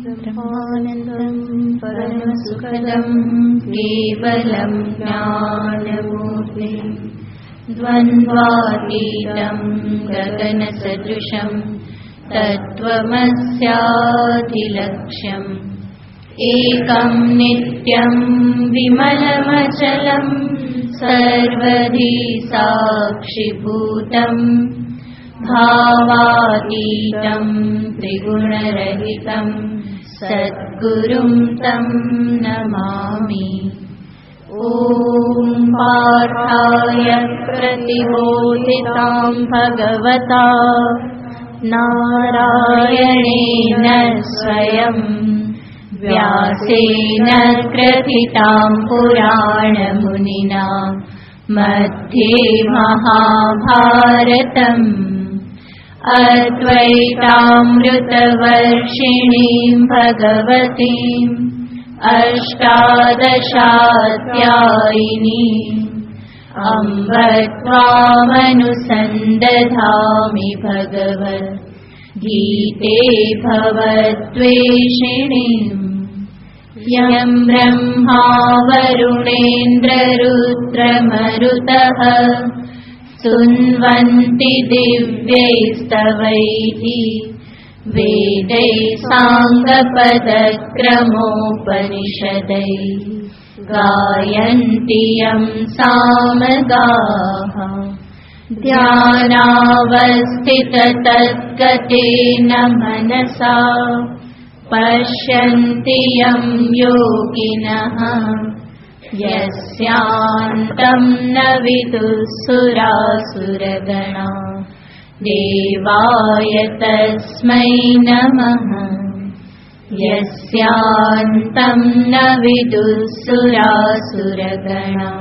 ब्रह्मानन्दं परमसुखदं केवलं ज्ञानमूर्तिं द्वन्द्वातीतं गगनसदृशं तत्त्वमस्याधिलक्ष्यम् एकं नित्यं विमलमचलं सर्वधी साक्षिभूतं भावातीतं त्रिगुणरहितं सद्गुरुं तं नमामि। ॐ पार्थाय प्रतिबोधितां भगवता नारायणेन स्वयं व्यासेन ग्रथितां पुराणमुनिना मध्ये महाभारतम् अद्वैतामृतवर्षिणीं भगवतीम् अष्टादशाध्यायिनीम् अम्ब त्वामनुसन्दधामि भगवद्गीते भवद्वेषिणीम् यं ब्रह्मा वरुणेन्द्ररुद्रमरुतः स्तुन्वन्ति दिव्यैस्तवैः वेदैः साङ्गपदक्रमोपनिषदैः गायन्ति यं सामगाः ध्यानावस्थिततद्गतेन मनसा पश्यन्ति यं योगिनः यस्यान्तं न विदुःसुरासुरगणा देवाय तस्मै नमः। यस्यान्तं न विदुःसुरासुरगणा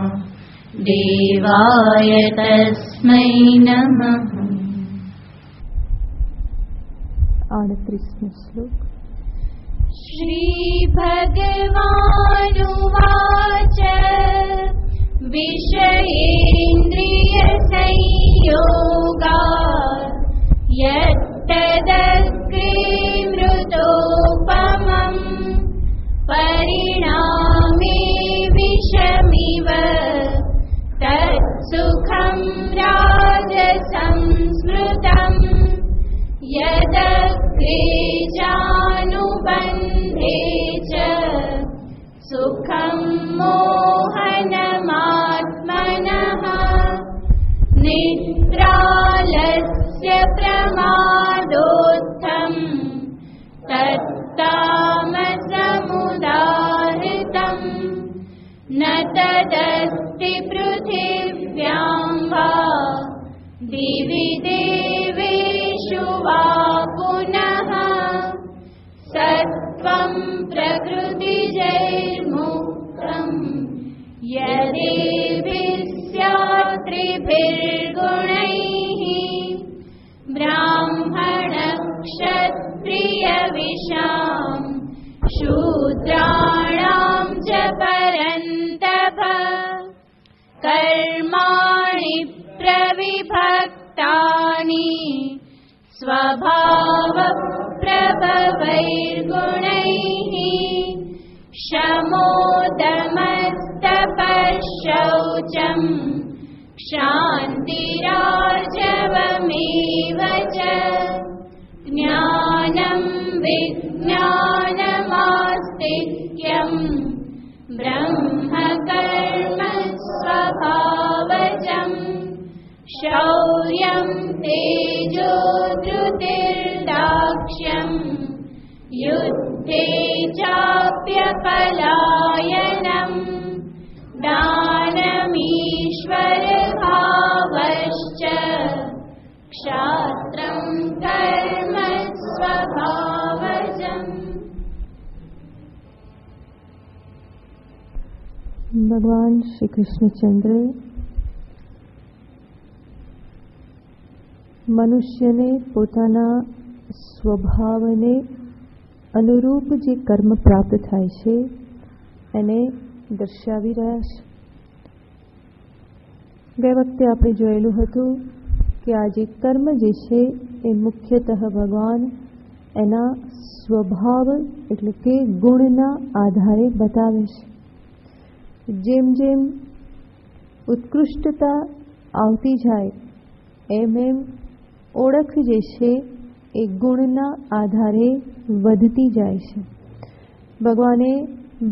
देवाय तस्मै नमः। 38 श्लोक। श्रीभगवानुवाच विषयेन्द्रियसंयोगात् यत्तदग्रे मृतोपमम् परिणामे विषमिव तत्सुखं राजसंस्मृतम् यदग्रे चानुबन्धे च सुखं मोहनमात्मनः निद्रालस्य प्रमादोत्थं तत्तामसमुदाहृतम् न तदस्ति पृथिव्यां वा दिवि देवेषु वा पुनः सत्त्वं प्रकृतिजैर्मुक्तं यदेभिः स्यात् त्रिभिर्गुणैः ब्राह्मणक्षत्रियविशां शूद्राणां च परन्तप कर्माणि प्रविभक्तानि स्वभावप्रभवैर्गुणैः शमोदमस्तपश्शौचं क्षान्तिरार्जवमेव च ज्ञानं विज्ञानमास्तिक्यं ब्रह्मकर्म स्वभावजम् शौर्यं तेजो धृतिर्दाक्ष्यं युद्धे चाप्यपलायनम् दानमीश्वरभावश्च क्षात्रं कर्म स्वभावजम्। भगवान श्री कृष्णचंद्र મનુષ્યને પોતાના સ્વભાવને અનુરૂપ જે કર્મ પ્રાપ્ત થાય છે એને દર્શાવી રહ્યા છે। ગઈ વખતે આપણે જોયેલું હતું કે આ જે કર્મ જે છે એ મુખ્યતઃ ભગવાન એના સ્વભાવ એટલે કે ગુણના આધારે બતાવે છે. જેમ જેમ ઉત્કૃષ્ટતા આવતી જાય એમ એમ ઓળખ જે છે એ ગુણના આધારે વધતી જાય છે. ભગવાને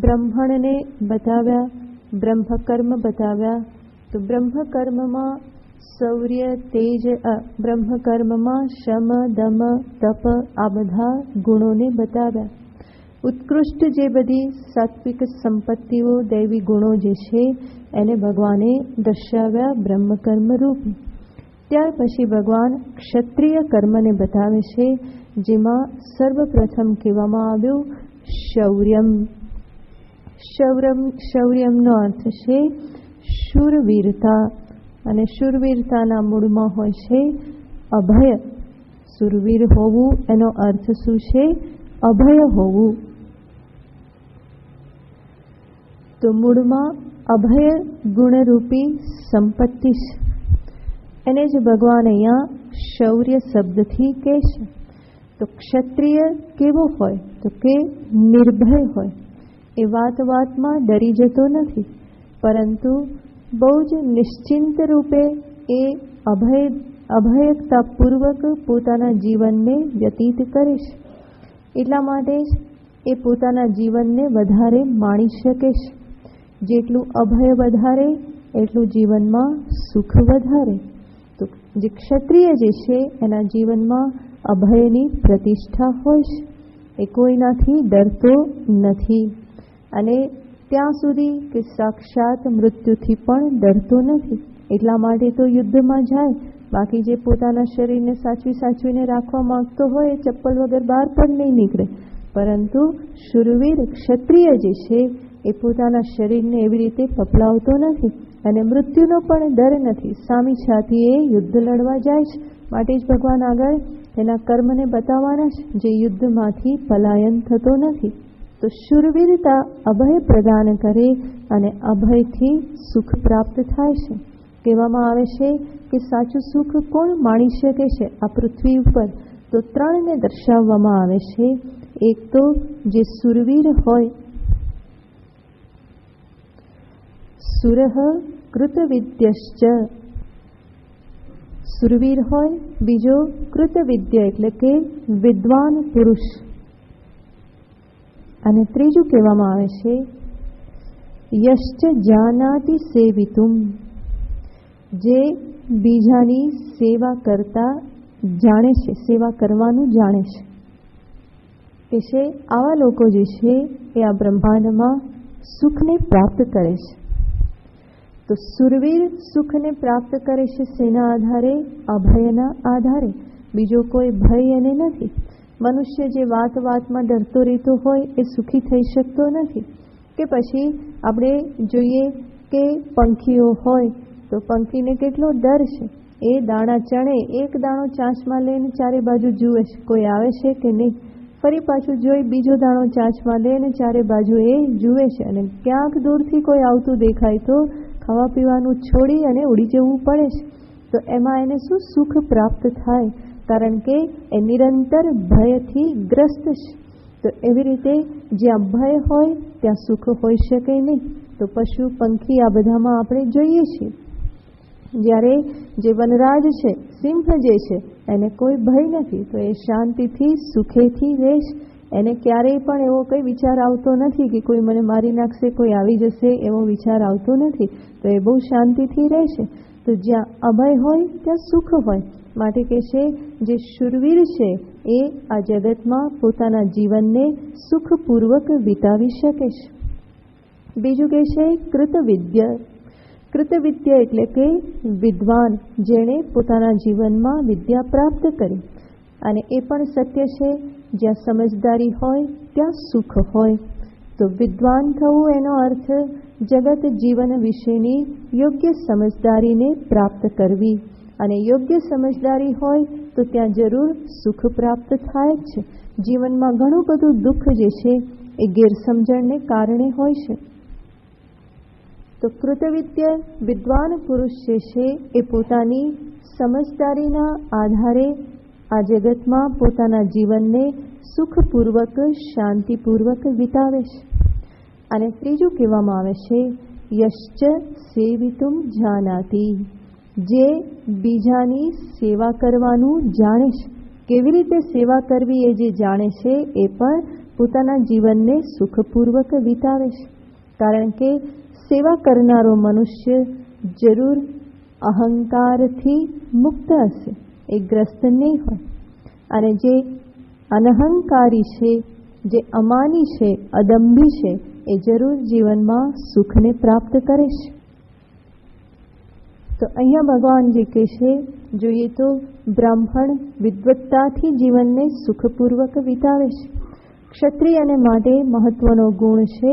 બ્રહ્મણને બતાવ્યા, બ્રહ્મકર્મ બતાવ્યા, તો બ્રહ્મકર્મમાં શૌર્ય, તેજ, બ્રહ્મકર્મમાં શમ, દમ, તપ આ બધા ગુણોને બતાવ્યા. ઉત્કૃષ્ટ જે બધી સાત્વિક સંપત્તિઓ, દૈવી ગુણો જે છે એને ભગવાને દર્શાવ્યા બ્રહ્મકર્મ રૂપ. ત્યાર પછી ભગવાન ક્ષત્રિય કર્મને બતાવે છે, જેમાં સર્વપ્રથમ કહેવામાં આવ્યું શૌર્યમ. શૌર્યમનો અર્થ છે શૂરવીરતા, અને શૂરવીરતાના મૂળમાં હોય છે અભય. શૂરવીર હોવું એનો અર્થ શું છે? અભય હોવું. તો મૂળમાં અભય ગુણરૂપી સંપત્તિ છે. એને જ ભગવાન અહીંયા શૌર્ય શબ્દથી કહે છે. તો ક્ષત્રિય કેવો હોય? તો કે નિર્ભય હોય. એ વાતમાં ડરી જતો નથી, પરંતુ બહુ જ નિશ્ચિંત રૂપે એ અભયતાપૂર્વક પોતાના જીવનને વ્યતીત કરે છે. એટલા માટે જ એ પોતાના જીવનને વધારે માણી શકે છે. જેટલું અભય વધારે એટલું જીવનમાં સુખ વધારે. તો જે ક્ષત્રિય જે છે એના જીવનમાં અભયની પ્રતિષ્ઠા હોય છે. એ કોઈનાથી ડરતો નથી, અને ત્યાં સુધી કે સાક્ષાત મૃત્યુથી પણ ડરતો નથી. એટલા માટે તો યુદ્ધમાં જાય. બાકી જે પોતાના શરીરને સાચવીને રાખવા માંગતો હોય એ ચપ્પલ વગર બહાર પણ નહીં નીકળે. પરંતુ શૂરવીર ક્ષત્રિય જે છે એ પોતાના શરીરને એવી રીતે પપલાવતો નથી, અને મૃત્યુનો પણ ડર નથી. સામી છાતીએ યુદ્ધ લડવા જાય છે. માટે જ ભગવાન આગળ એના કર્મને બતાવવાના છે, જે યુદ્ધમાંથી પલાયન થતો નથી. તો શૂરવીરતા અભય પ્રદાન કરે, અને અભયથી સુખ પ્રાપ્ત થાય છે. કહેવામાં આવે છે કે સાચું સુખ કોણ માણી શકે છે આ પૃથ્વી ઉપર? તો ત્રણને દર્શાવવામાં આવે છે. એક તો જે શૂરવીર હોય, સુરહ કૃતવિદ્યશ્ચ, શૂરવીર હોય. બીજો કૃતવિદ્ય એટલે કે વિદ્વાન પુરુષ. અને ત્રીજું કહેવામાં આવે છે યશ્ચ જાનાતિ સેવિતુમ, જે બીજાની સેવા કરતા જાણે છે, સેવા કરવાનું જાણે છે. કે છે આવા લોકો જે છે એ આ બ્રહ્માંડમાં સુખને પ્રાપ્ત કરે છે. તો શૂરવીર સુખને પ્રાપ્ત કરે છે શેના આધારે? અભયના આધારે. બીજો કોઈ ભય એને નથી. મનુષ્ય જે વાતમાં ડરતો રહેતો હોય એ સુખી થઈ શકતો નથી. કે પછી આપણે જોઈએ કે પંખીઓ હોય તો પંખીને કેટલો ડર છે. એ દાણા ચણે, એક દાણો ચાંચમાં લઈને ચારે બાજુ જુએ છે, કોઈ આવે છે કે નહીં. ફરી પાછું જોઈ બીજો દાણો ચાંચમાં લઈને ચારે બાજુ એ જુએ છે, અને ક્યાંક દૂરથી કોઈ આવતું દેખાય તો ખાવા પીવાનું છોડી અને ઉડી જવું પડે છે. તો એમાં એને શું સુખ પ્રાપ્ત થાય? કારણ કે એ નિરંતર ભયથી ગ્રસ્ત છે. તો એવી રીતે જ્યાં ભય હોય ત્યાં સુખ હોઈ શકે નહીં. તો પશુ પંખી આ બધામાં આપણે જોઈએ છીએ. જ્યારે જે વનરાજ છે, સિંહ જે છે, એને કોઈ ભય નથી, તો એ શાંતિથી સુખેથી રહે છે. એને ક્યારેય પણ એવો કંઈ વિચાર આવતો નથી કે કોઈ મને મારી નાખશે, કોઈ આવી જશે, એવો વિચાર આવતો નથી. તો એ બહુ શાંતિથી રહે છે. તો જ્યાં અભય હોય ત્યાં સુખ હોય. માટે કે છે જે શૂરવીર છે એ આ જગતમાં પોતાના જીવનને સુખપૂર્વક વિતાવી શકે છે. બીજું કે છે કૃતવિદ્ય. કૃતવિદ્ય એટલે કે વિદ્વાન, જેણે પોતાના જીવનમાં વિદ્યા પ્રાપ્ત કરી. અને એ પણ સત્ય છે, જ્યાં સમજદારી હોય ત્યાં સુખ હોય. તો વિદ્વાન થવું એનો અર્થ જગત જીવન વિશેની યોગ્ય સમજદારીને પ્રાપ્ત કરવી. અને યોગ્ય સમજદારી હોય તો ત્યાં જરૂર સુખ પ્રાપ્ત થાય જ છે. જીવનમાં ઘણું બધું દુઃખ જે છે એ ગેરસમજણને કારણે હોય છે. તો કૃતવિદ્ય વિદ્વાન પુરુષ જે છે એ પોતાની સમજદારીના આધારે આ જગતમાં પોતાના જીવનને સુખપૂર્વક શાંતિપૂર્વક વિતાવે છે. અને ત્રીજું કહેવામાં આવે છે યશ્ચ સેવિતુમ જાનાતિ, જે બીજાની સેવા કરવાનું જાણે છે, કેવી રીતે સેવા કરવી એ જે જાણે છે એ પણ પોતાના જીવનને સુખપૂર્વક વિતાવે છે. કારણ કે સેવા કરનારો મનુષ્ય જરૂર અહંકારથી મુક્ત હશે, એ ગ્રસ્ત નહીં હોય. અને જે અનહંકારી છે, જે અમાની છે, અદંભી છે, એ જરૂર જીવનમાં સુખને પ્રાપ્ત કરે છે. તો અહીંયા ભગવાનજી કહે છે જોઈએ તો બ્રાહ્મણ વિદ્વત્તાથી જીવનને સુખપૂર્વક વિતાવે છે. ક્ષત્રિયને માટે મહત્વનો ગુણ છે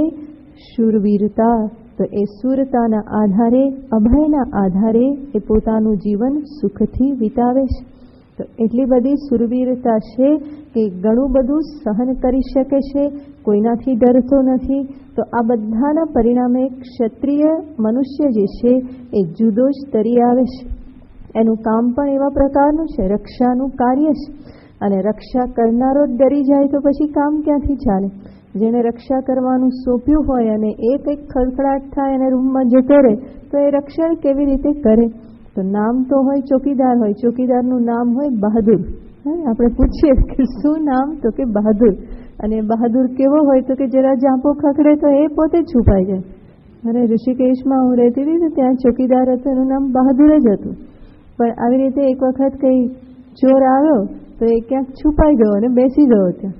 શૂરવીરતા. તો એ શૂરતાના આધારે, અભયના આધારે એ પોતાનું જીવન સુખથી વિતાવે છે. તો એટલી બધી શૂરવીરતા છે કે ઘણું બધું સહન કરી શકે છે, કોઈનાથી ડરતો નથી. તો આ બધાના પરિણામે ક્ષત્રિય મનુષ્ય જે છે એ જુદો જ તરી આવે છે. એનું કામ પણ એવા પ્રકારનું છે, રક્ષાનું કાર્ય છે. અને રક્ષા કરનારો જ ડરી જાય તો પછી કામ ક્યાંથી ચાલે? જેણે રક્ષા કરવાનું સોંપ્યું હોય અને એ કંઈક ખડખડાટ થાય અને રૂમમાં જતો રહે તો એ રક્ષણ કેવી રીતે કરે? તો નામ તો હોય ચોકીદાર હોય, ચોકીદારનું નામ હોય બહાદુર. આપણે પૂછીએ કે શું નામ? તો કે બહાદુર. અને બહાદુર કેવો હોય? તો કે જરા જાંપો ખખડે તો એ પોતે છુપાઈ જાય. અને ઋષિકેશમાં હું રહેતી હતી તો ત્યાં ચોકીદાર હતો, એનું નામ બહાદુર જ હતું. પણ આવી રીતે એક વખત કંઈ ચોર આવ્યો તો એ ક્યાંક છુપાઈ ગયો અને બેસી ગયો ત્યાં.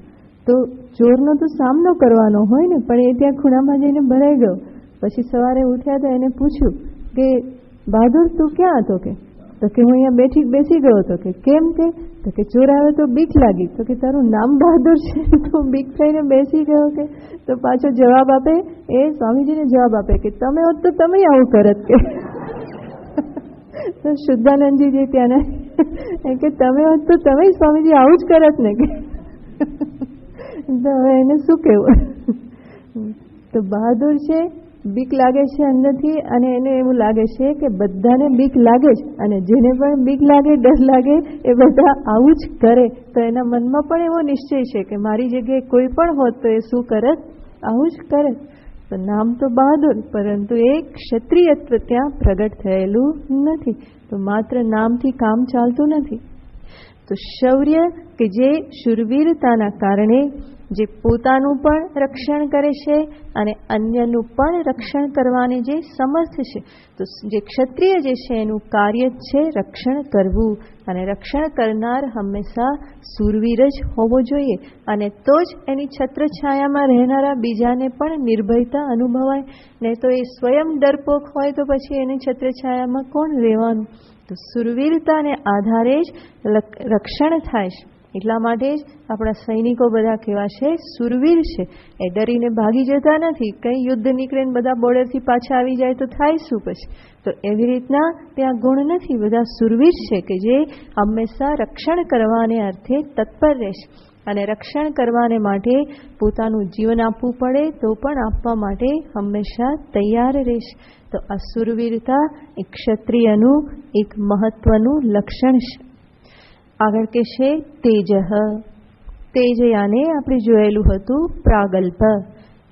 તો ચોરનો તો સામનો કરવાનો હોય ને, પણ એ ત્યાં ખૂણામાં જઈને ભરાઈ ગયો. પછી સવારે ઉઠ્યા તો એને પૂછ્યું કે બહાદુર તું ક્યાં હતો? તો કે હું અહીંયા બેસી ગયો હતો. કે કેમ? તો કે ચોર આવ્યો તો બીક લાગી. તો કે તારું નામ બહાદુર છે તો બીક થઈને બેસી ગયો? કે તો પાછો જવાબ આપે, એ સ્વામીજીને જવાબ આપે કે તમે હોત તો તમે આવું કરત. કે તો શુદ્ધાનંદજી જે ત્યાંના કે તમે હોત તો તમે સ્વામીજી આવું જ કરત ને. કે તો હવે એને શું કહેવું? તો બહાદુર છે, બીક લાગે છે અંદરથી, અને એને એવું લાગે છે કે બધાને બીક લાગે જ, અને જેને પણ બીક લાગે, ડર લાગે, એ બધા આવું જ કરે. તો એના મનમાં પણ એવો નિશ્ચય છે કે મારી જગ્યાએ કોઈ પણ હોત તો એ શું કરત? આવું જ કરે. તો નામ તો બહાદુર, પરંતુ એ ક્ષત્રિયત્વ ત્યાં પ્રગટ થયેલું નથી. તો માત્ર નામથી કામ ચાલતું નથી. તો શૌર્ય કે જે શૂરવીરતાના કારણે જે પોતાનું પણ રક્ષણ કરે છે અને અન્યનું પણ રક્ષણ કરવાની જે સમર્થ છે. તો જે ક્ષત્રિય જે છે એનું કાર્ય છે રક્ષણ કરવું, અને રક્ષણ કરનાર હંમેશા શૂરવીર જ હોવો જોઈએ. અને તો જ એની છત્રછાયામાં રહેનારા બીજાને પણ નિર્ભયતા અનુભવાય. નહીં તો એ સ્વયં ડરપોક હોય તો પછી એની છત્રછાયામાં કોણ રહેવાનું? તો શૂરવીરતાને આધારે જ રક્ષણ થાય છે. એટલા માટે જ આપણા સૈનિકો બધા કેવા છે? શૂરવીર છે. એ ડરીને ભાગી જતા નથી. કંઈ યુદ્ધ નીકળે ને બધા બોર્ડરથી પાછા આવી જાય તો થાય શું પછી? તો એવી રીતના ત્યાં ગુણ નથી. બધા શૂરવીર છે કે જે હંમેશા રક્ષણ કરવાને અર્થે તત્પર રહેશે, અને રક્ષણ કરવાને માટે પોતાનું જીવન આપવું પડે તો પણ આપવા માટે હંમેશા તૈયાર રહેશે. તો આ શૂરવીરતા એ ક્ષત્રિયનું એક મહત્વનું લક્ષણ છે. આગળ કે છે તેજ. તેજ યાને આપણે જોયેલું હતું પ્રાગલ્ભ.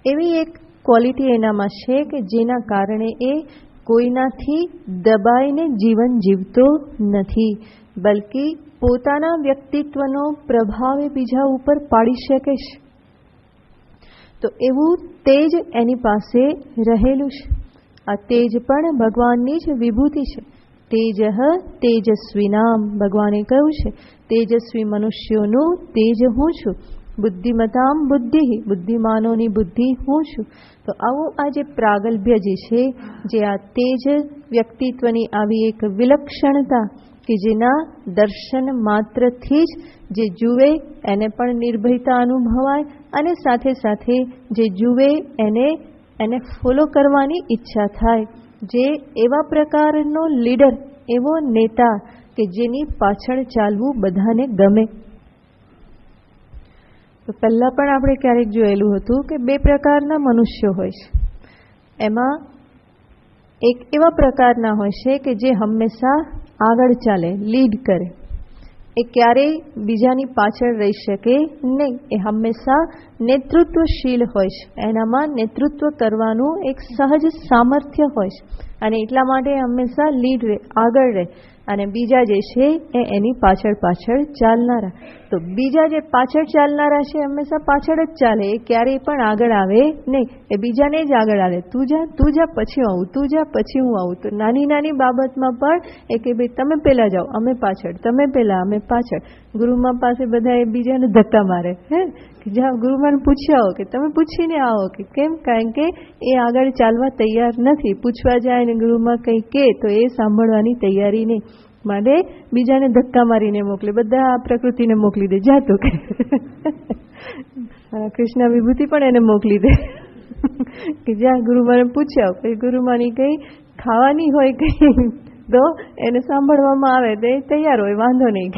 એવી એક ક્વોલિટી એનામાં છે કે જેના કારણે એ કોઈનાથી દબાઈને જીવન જીવતો નથી, બલ્કિ પોતાના વ્યક્તિત્વનો પ્રભાવ એ બીજા ઉપર પાડી શકે છે. તો એવું તેજ એની પાસે રહેલું છે. આ તેજ પણ ભગવાનની જ વિભૂતિ છે. તેજ તેજસ્વી નામ. ભગવાને કહ્યું છે તેજસ્વી મનુષ્યોનું તેજ હું છું, બુદ્ધિમતામ બુદ્ધિ, બુદ્ધિમાનોની બુદ્ધિ હું છું. તો આવું આ જે પ્રાગલ્ભ્ય જે છે, જે આ તેજ વ્યક્તિત્વની આવી એક વિલક્ષણતા કે જેના દર્શન માત્રથી જ જે જુએ એને પણ નિર્ભયતા અનુભવાય, અને સાથે સાથે જે જુએ એને ફોલો કરવાની ઈચ્છા થાય. જે એવા પ્રકારનો લીડર, એવો નેતા કે જેની પાછળ ચાલવું બધાને ગમે. તો પહેલાં પણ આપણે ક્યારેક જોયેલું હતું કે બે પ્રકારના મનુષ્યો હોય છે. એમાં એક એવા પ્રકારના હોય છે કે જે હંમેશા આગળ ચાલે, લીડ કરે. એ ક્યારેય બીજાની પાછળ રહી શકે નહીં. એ હંમેશા નેતૃત્વશીલ હોય છે. એનામાં નેતૃત્વ કરવાનું એક સહજ સામર્થ્ય હોય છે અને એટલા માટે હંમેશા લીડ રહે, આગળ રહે અને બીજા જે છે એની પાછળ પાછળ ચાલનારા. તો બીજા જે પાછળ ચાલનારા છે હંમેશા પાછળ જ ચાલે, એ ક્યારેય પણ આગળ આવે નહીં. એ બીજાને જ આગળ આવે, તું જા પછી આવું, તું જા પછી હું આવું. તો નાની નાની બાબતમાં પણ એ કે ભાઈ તમે પહેલા જાઓ, અમે પાછળ, તમે પહેલા, અમે પાછળ. ગુરુમાં પાસે બધા બીજાને ધક્કા મારે, કે જ્યાં ગુરુમાને પૂછી આવો, કે તમે પૂછીને આવો, કે કેમ? કારણ કે એ આગળ ચાલવા તૈયાર નથી. પૂછવા જાય ને ગુરુમાં કંઈ કહે તો એ સાંભળવાની તૈયારી નહીં. માટે બીજાને ધક્કા મારીને મોકલે, બધા આ પ્રકૃતિને મોકલી દે, જા તું કે. કૃષ્ણ વિભૂતિ પણ એને મોકલી દે કે જ્યાં ગુરુમાને પૂછ્યા, પછી ગુરુમાની કંઈ ખાવાની હોય કંઈ તો એને સાંભળવામાં આવે તો એ તૈયાર હોય, વાંધો નહીં.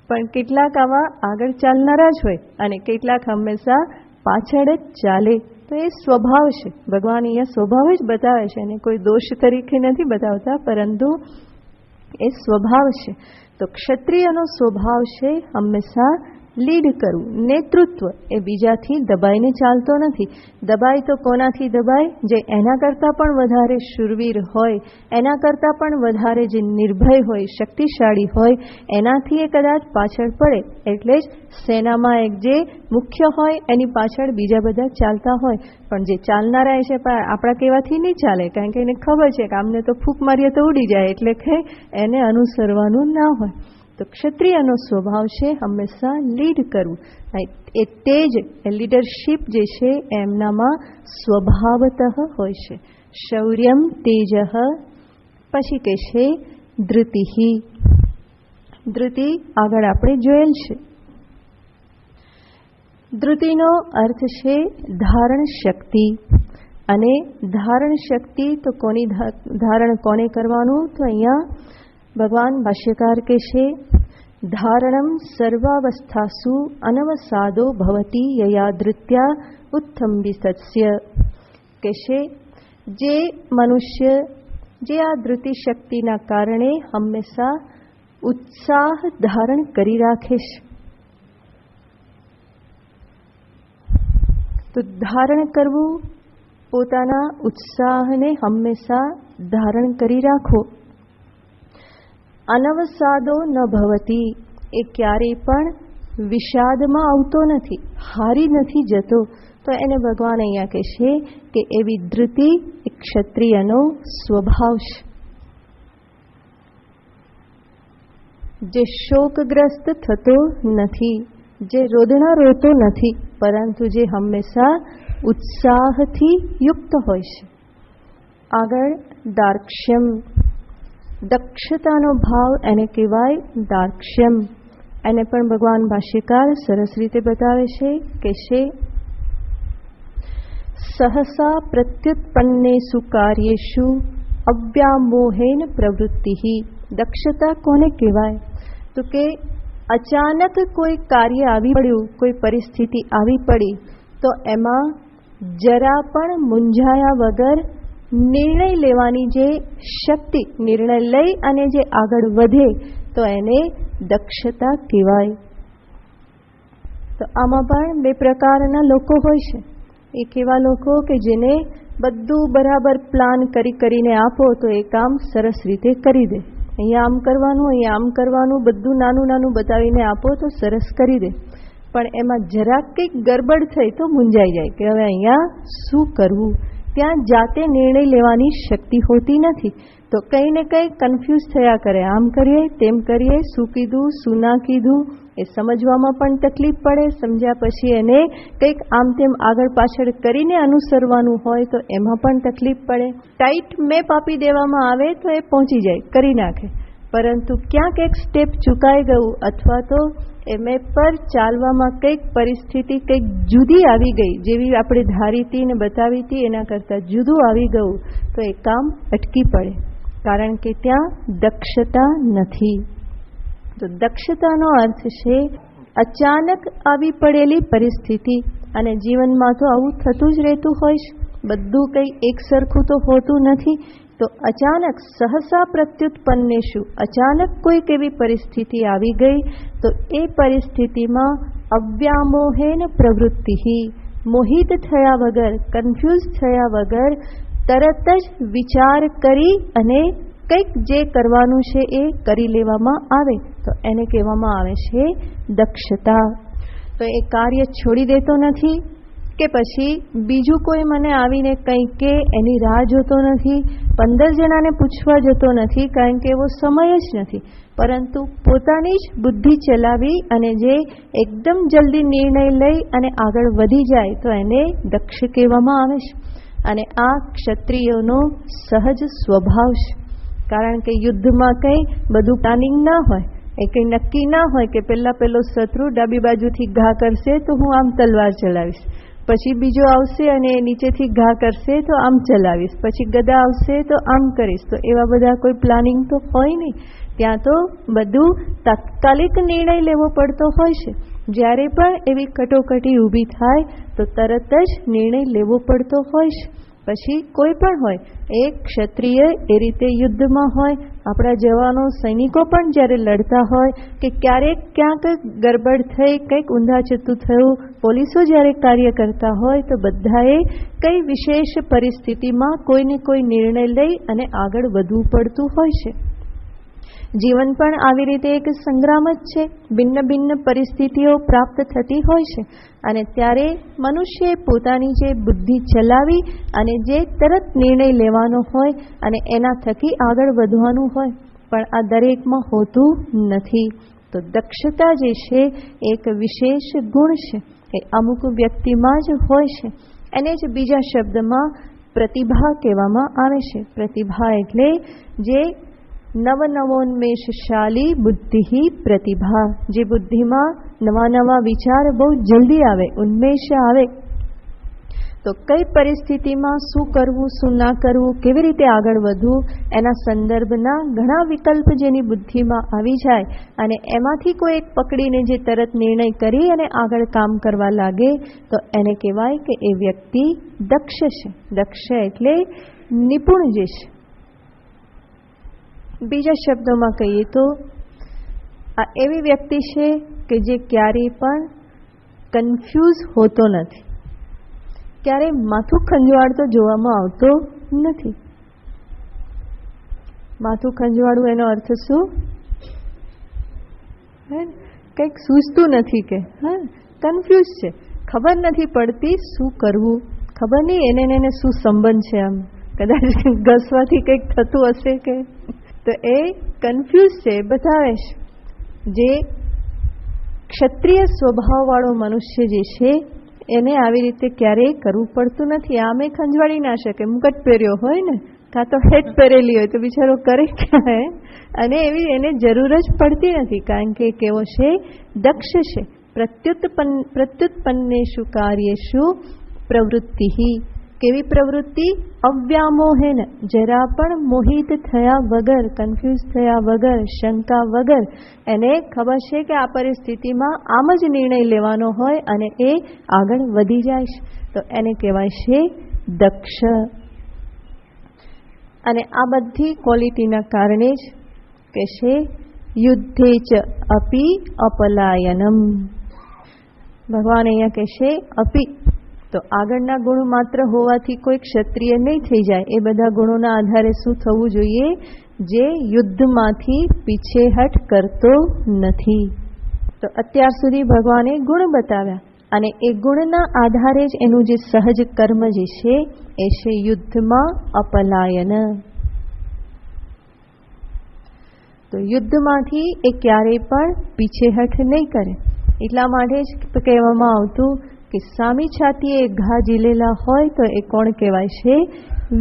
પણ કેટલાક આવા આગળ ચાલનારા જ હોય અને કેટલાક હંમેશા પાછળ જ ચાલે. તો એ સ્વભાવ છે. ભગવાન અહીંયા સ્વભાવ જ બતાવે છે અને કોઈ દોષ તરીકે નથી બતાવતા, પરંતુ એ સ્વભાવ છે. તો ક્ષત્રિયનો સ્વભાવ છે હંમેશા લીડ કરવું, નેતૃત્વ. એ બીજાથી દબાઈને ચાલતો નથી. દબાય તો કોનાથી દબાય? જે એના કરતાં પણ વધારે શૂરવીર હોય, એના કરતાં પણ વધારે જે નિર્ભય હોય, શક્તિશાળી હોય, એનાથી એ કદાચ પાછળ પડે. એટલે જ સેનામાં એક જે મુખ્ય હોય એની પાછળ બીજા બધા ચાલતા હોય. પણ જે ચાલનારા છે પણ આપણા કહેવાથી નહીં ચાલે, કારણ કે એને ખબર છે કે આમને તો ફૂંક મારીએ તો ઉડી જાય, એટલે કે એને અનુસરવાનું ના હોય. તો ક્ષત્રિયનો સ્વભાવ છે હંમેશા લીડ કરવું. એ તેજ, એ લીડરશીપ જે છે એમનામાં સ્વભાવતઃ હોય છે. શૌર્યમ તેજ. પછી કે છે ધૃતિ. ધૃતિ આગળ આપણે જોયેલ છે. ધૃતિનો અર્થ છે ધારણ શક્તિ. અને ધારણ શક્તિ તો કોની ધારણ કોને કરવાનું? તો અહીંયા ભગવાન ભાષ્યકાર કે છે ધારણમ સર્વાવસ્થાસુ અનવસાદો ભવતી યયાદૃત્યા ઉત્થંબિતસ્ય. કે છે જે મનુષ્ય જે આ ધૃતિ શક્તિના કારણે હંમેશા ઉત્સાહ ધારણ કરી રાખે છે. તો ધારણ કરવું, પોતાના ઉત્સાહને હંમેશા ધારણ કરી રાખો. અનવસાદો ન ભવતી, એ ક્યારેય પણ વિષાદમાં આવતો નથી, હારી નથી જતો. તો એને ભગવાન અહીંયા કહે છે કે એવી ધૃતિ એક ક્ષત્રિયનો સ્વભાવ છે. જે શોકગ્રસ્ત થતો નથી, જે રોદણા રોતો નથી, પરંતુ જે હંમેશા ઉત્સાહથી યુક્ત હોય છે. આગળ દાર્ક્ષ્યમ. દક્ષતાનો ભાવ એને કહેવાય દાર્ક્ષ્યમ. એને પણ ભગવાન ભાષ્યકાર સરસ રીતે બતાવે છે કે છે સહસા પ્રત્યુત્પન્નેષુ કાર્યેષુ અવ્યામોહેન પ્રવૃત્તિ. દક્ષતા કોને કહેવાય? તો કે અચાનક કોઈ કાર્ય આવી પડ્યું, કોઈ પરિસ્થિતિ આવી પડી, તો એમાં જરા પણ મૂંઝાયા વગર નિર્ણય લેવાની જે શક્તિ, નિર્ણય લઈ અને જે આગળ વધે, તો એને દક્ષતા કહેવાય. તો આમાં પણ બે પ્રકારના લોકો હોય છે. એક એવા લોકો કે જેને બધું બરાબર પ્લાન કરીને આપો તો એ કામ સરસ રીતે કરી દે. અહીંયા આમ કરવાનું, અહીંયા આમ કરવાનું, બધું નાનું નાનું બતાવીને આપો તો સરસ કરી દે. પણ એમાં જરાક કંઈક ગડબડ થઈ તો મૂંઝાઈ જાય કે હવે અહીંયા શું કરવું. ત્યાં જાતે નિર્ણય લેવાની શક્તિ હોતી નથી. તો કંઈ ને કંઈ કન્ફ્યુઝ થયા કરે, આમ કરીએ તેમ કરીએ, શું કીધું શું ના કીધું એ સમજવામાં પણ તકલીફ પડે. સમજ્યા પછી એને કંઈક આમ તેમ આગળ પાછળ કરીને અનુસરવાનું હોય તો એમાં પણ તકલીફ પડે. ટાઈટ મેપ આપી દેવામાં આવે તો એ પહોંચી જાય, કરી નાખે. પરંતુ ક્યાંક એક સ્ટેપ ચૂકાઈ ગયું અથવા તો એ મેપ પર ચાલવામાં કંઈક પરિસ્થિતિ કંઈક જુદી આવી ગઈ, જેવી આપણે ધારી હતી ને બતાવી હતી એના કરતાં જુદું આવી ગયું, તો એ કામ અટકી પડે, કારણ કે ત્યાં દક્ષતા નથી. તો દક્ષતાનો અર્થ છે અચાનક આવી પડેલી પરિસ્થિતિ. અને જીવનમાં તો આવું થતું જ રહેતું હોય છે. બધું કંઈ એક સરખું તો હોતું નથી. તો અચાનક સહસા પ્રત્યુત્પન્નેષુ, અચાનક કોઈક એવી પરિસ્થિતિ આવી ગઈ તો એ પરિસ્થિતિમાં અવ્યામોહેન પ્રવૃત્તિ, મોહિત થયા વગર, કન્ફ્યુઝ થયા વગર તરત જ વિચાર કરી અને કંઈક જે કરવાનું છે એ કરી લેવામાં આવે તો એને કહેવામાં આવે છે દક્ષતા. તો એ કાર્ય છોડી દેતો નથી કે પછી બીજું કોઈ મને આવીને કંઈક કે એની રાહ જોતો નથી, 15 જણાને પૂછવા જતો નથી, કારણ કે એવો સમય જ નથી, પરંતુ પોતાની જ બુદ્ધિ ચલાવી અને જે એકદમ જલ્દી નિર્ણય લઈ અને આગળ વધી જાય તો એને દક્ષ કહેવામાં આવે છે. અને આ ક્ષત્રિયોનો સહજ સ્વભાવ છે, કારણ કે યુદ્ધમાં કંઈ બધું પ્લાનિંગ ના હોય, એ કંઈ નક્કી ના હોય કે પેલો શત્રુ ડાબી બાજુથી ઘા કરશે તો હું આમ તલવાર ચલાવીશ, પછી બીજો આવશે અને નીચેથી ઘા કરશે તો આમ ચલાવીશ, પછી ગદા આવશે તો આમ કરીશ. તો એવા બધા કોઈ પ્લાનિંગ તો હોય નહીં. ત્યાં તો બધું તાત્કાલિક નિર્ણય લેવો પડતો હોય છે. જ્યારે પણ એવી કટોકટી ઊભી થાય તો તરત જ નિર્ણય લેવો પડતો હોય છે. પછી કોઈ પણ હોય, એ ક્ષત્રિય એ રીતે યુદ્ધમાં હોય, આપણા જવાનો સૈનિકો પણ જ્યારે લડતા હોય કે ક્યારેક ક્યાંક ગરબડ થઈ, કંઈક ઊંધાચતું થયું, પોલીસો જ્યારે કાર્ય કરતા હોય તો બધાએ કઈ વિશેષ પરિસ્થિતિમાં કોઈને કોઈ નિર્ણય લઈ અને આગળ વધવું પડતું હોય છે. જીવન પણ આવી રીતે એક સંગ્રામ જ છે. ભિન્ન ભિન્ન પરિસ્થિતિઓ પ્રાપ્ત થતી હોય છે અને ત્યારે મનુષ્યએ પોતાની જે બુદ્ધિ ચલાવી અને જે તરત નિર્ણય લેવાનો હોય અને એના થકી આગળ વધવાનું હોય, પણ આ દરેકમાં હોતું નથી. તો દક્ષતા જે છે એક વિશેષ ગુણ છે, એ અમુક વ્યક્તિમાં જ હોય છે. એને જ બીજા શબ્દમાં પ્રતિભા કહેવામાં આવે છે. પ્રતિભા એટલે જે નવનવોન્મેષશાલી બુદ્ધિ પ્રતિભા, જે બુદ્ધિમાં નવા નવા વિચાર બહુ જલ્દી આવે, ઉન્મેષ આવે. તો કઈ પરિસ્થિતિમાં શું કરવું, શું ના કરવું, કેવી રીતે આગળ વધવું, એના સંદર્ભના ઘણા વિકલ્પ જેની બુદ્ધિમાં આવી જાય અને એમાંથી કોઈ એક પકડીને જે તરત નિર્ણય કરી અને આગળ કામ કરવા લાગે તો એને કહેવાય કે એ વ્યક્તિ દક્ષ છે. દક્ષ એટલે નિપુણ જે છે. બીજા શબ્દોમાં કહીએ તો આ એવી વ્યક્તિ છે કે જે ક્યારેય પણ કન્ફ્યુઝ હોતો નથી, ક્યારેય માથું ખંજવાળતો જોવામાં આવતો નથી. માથું ખંજવાળવું એનો અર્થ શું? કંઈક સૂઝતું નથી કે કન્ફ્યુઝ છે, ખબર નથી પડતી શું કરવું, ખબર નહીં એને શું સંબંધ છે, આમ કદાચ ઘસવાથી કંઈક થતું હશે કે, તો એ કન્ફ્યુઝ છે, બતાવે છે. જે ક્ષત્રિય સ્વભાવવાળો મનુષ્ય જે છે એને આવી રીતે ક્યારેય કરવું પડતું નથી. આમે ખંજવાળી ના શકે, મુકટ પહેર્યો હોય ને, કાં તો હેટ પહેરેલી હોય તો બિચારો કરે ક્યાં, અને એવી એને જરૂર જ પડતી નથી, કારણ કે કેવો છે? દક્ષ છે. પ્રત્યુત્પન્નેષુ કાર્યેષુ પ્રવૃત્તિ. કેવી પ્રવૃત્તિ? અવ્યામોહેન, જરા પણ મોહિત થયા વગર, કન્ફ્યુઝ થયા વગર, શંકા વગર. એને ખબર છે કે આ પરિસ્થિતિમાં આમ જ નિર્ણય લેવાનો હોય અને એ આગળ વધી જાય છે, તો એને કહેવાય છે દક્ષ. અને આ બધી ક્વોલિટીના કારણે જ કે છે યુદ્ધે ચ અપી અપલાયનમ. ભગવાન અહીંયા કહેશે અપી, તો આગળના ગુણ માત્ર હોવાથી કોઈ ક્ષત્રિય નહીં થઈ જાય. એ બધા ગુણોના આધારે શું થવું જોઈએ? જે યુદ્ધમાંથી પીછેહટ કરતો નથી. તો અત્યાર સુધી ભગવાને ગુણ બતાવ્યા અને એ ગુણના આધારે જ એનું જે સહજ કર્મ જે છે એ છે યુદ્ધમાં અપલાયન. તો યુદ્ધમાંથી એ ક્યારેય પણ પીછેહટ નહીં કરે. એટલા માટે જ કહેવામાં આવતું કે સામી છાતીએ ઘા ઝીલેલા હોય તો એ કોણ કહેવાય છે?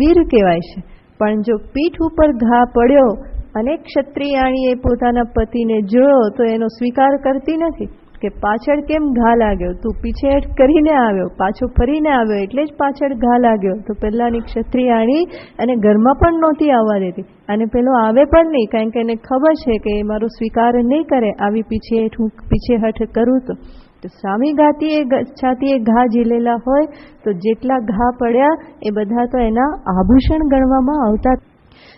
વીર કહેવાય છે. પણ જો પીઠ ઉપર ઘા પડ્યો અને ક્ષત્રિયાણીએ પોતાના પતિને જોયો તો એનો સ્વીકાર કરતી નથી કે પાછળ કેમ ઘા લાગ્યો, તું પીછેહટ કરીને આવ્યો, પાછો ફરીને આવ્યો એટલે જ પાછળ ઘા લાગ્યો. તો પહેલાની ક્ષત્રિયાણી અને ઘરમાં પણ નહોતી આવવા દેતી અને પેલો આવે પણ નહીં, કારણ કે એને ખબર છે કે એ મારો સ્વીકાર નહીં કરે આવી પીછેહટ કરું તો. સામી છાતીએ ઘા ઝીલેલા હોય તો જેટલા ઘા પડ્યા એ બધા તો એના આભૂષણ ગણવામાં આવતા.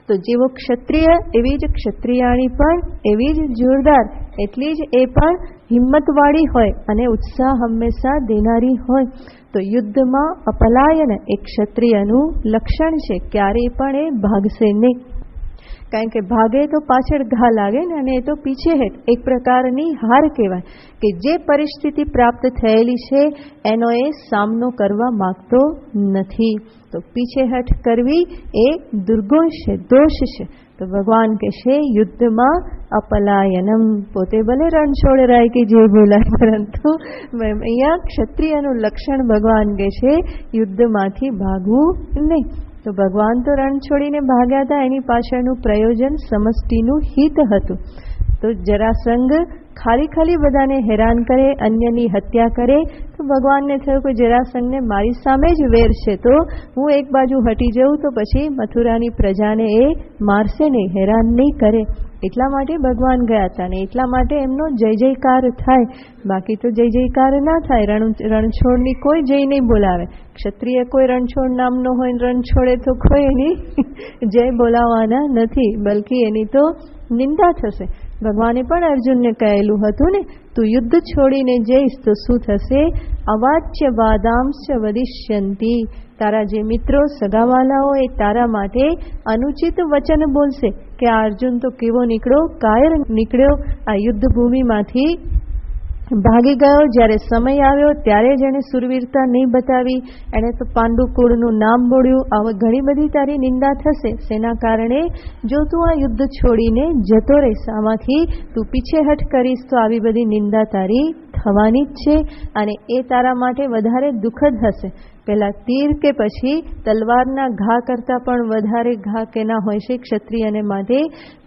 તો જેવો ક્ષત્રિય એવી જ ક્ષત્રિયાણી પણ એવી જ જોરદાર, એટલી જ એ પણ હિંમતવાળી હોય અને ઉત્સાહ હંમેશા દેનારી હોય. તો યુદ્ધમાં અપલાયન એ ક્ષત્રિયનું લક્ષણ છે. ક્યારેય પણ એ ભાગશે નહીં, કારણ કે ભાગે તો પાછળ ઘા લાગે ને, અને એ તો પીછેહટ એક પ્રકારની હાર કહેવાય કે જે પરિસ્થિતિ પ્રાપ્ત થયેલી છે એનો એ સામનો કરવા માંગતો નથી. તો પીછેહટ કરવી એ દુર્ગુણ છે, દોષ છે. તો ભગવાન કહેશે યુદ્ધમાં અપલાયનમ, પોતે ભલે રણછોડ રાય કે જે બોલાય, પરંતુ અહીંયા ક્ષત્રિયનું લક્ષણ ભગવાન કહેશે યુદ્ધમાંથી ભાગવું નહીં. તો ભગવાન તો રણ છોડીને ભાગ્યા હતા, એની પાછળનું પ્રયોજન સમષ્ટિનું હિત હતું. તો જરાસંઘ ખાલી બધાને હેરાન કરે, અન્યની હત્યા કરે, તો ભગવાનને થયું કે જરાસંઘને મારી સામે જ વેર છે, તો હું એક બાજુ હટી જાઉં તો પછી મથુરાની પ્રજાને એ મારશે નહીં, હેરાન નહીં કરે. એટલા માટે ભગવાન ગયા હતા ને એટલા માટે એમનો જય જયકાર થાય. બાકી તો જય જયકાર ના થાય. રણછોડની કોઈ જય નહીં બોલાવે. ક્ષત્રિય કોઈ રણછોડ નામનો હોય, રણછોડે તો કોઈ એની જય બોલાવવાના નથી, બલકી એની તો નિંદા થશે. ભગવાને પણ અર્જુનને કહેલું હતું ને, તું યુદ્ધ છોડીને જઈશ તો શું થશે? અવાચ્ય વાદાંશ વદિષ્યંતી, તારા જે મિત્રો સગાવાલાઓ એ તારા માટે અનુચિત વચન બોલશે કે આ અર્જુન તો કેવો નીકળ્યો, કાયર નીકળ્યો, આ યુદ્ધ ભૂમિમાંથી ભાગી ગયો, જ્યારે સમય આવ્યો ત્યારે જ એણે સુરવીરતા નહીં બતાવી, એણે તો પાંડુ કુળનું નામ બોળ્યું. આવા ઘણી બધી તારી નિંદા થશે. શેના કારણે? જો તું આ યુદ્ધ છોડીને જતો રહીશ, આમાંથી તું પીછેહટ કરીશ તો આવી બધી નિંદા તારી થવાની જ છે, અને એ તારા માટે વધારે દુઃખદ હશે. પહેલા તીર કે પછી તલવારના ઘા કરતાં પણ વધારે ઘા કેના હોય છે ક્ષત્રિયને માટે?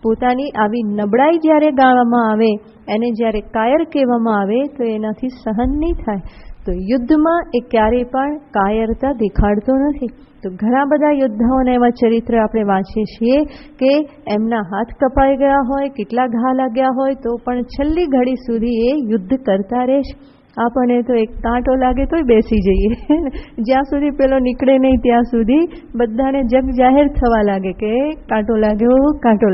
પોતાની આવી નબળાઈ જ્યારે ગાવામાં આવે, એને જ્યારે કાયર કહેવામાં આવે તો એનાથી સહન નહીં થાય. તો યુદ્ધમાં એ ક્યારેય પણ કાયરતા દેખાડતો નથી. તો ઘણા બધા યોદ્ધાઓના એવા ચરિત્ર આપણે વાંચીએ છીએ કે એમના હાથ કપાઈ ગયા હોય, કેટલા ઘા લાગ્યા હોય, તો પણ છેલ્લી ઘડી સુધી એ યુદ્ધ કરતા રહેશે. આપણને તો એક કાંટો લાગે તોય બેસી જઈએ, જ્યાં સુધી પેલો નીકળે નહીં ત્યાં સુધી બધાને જગ જાહેર થવા લાગે કે કાંટો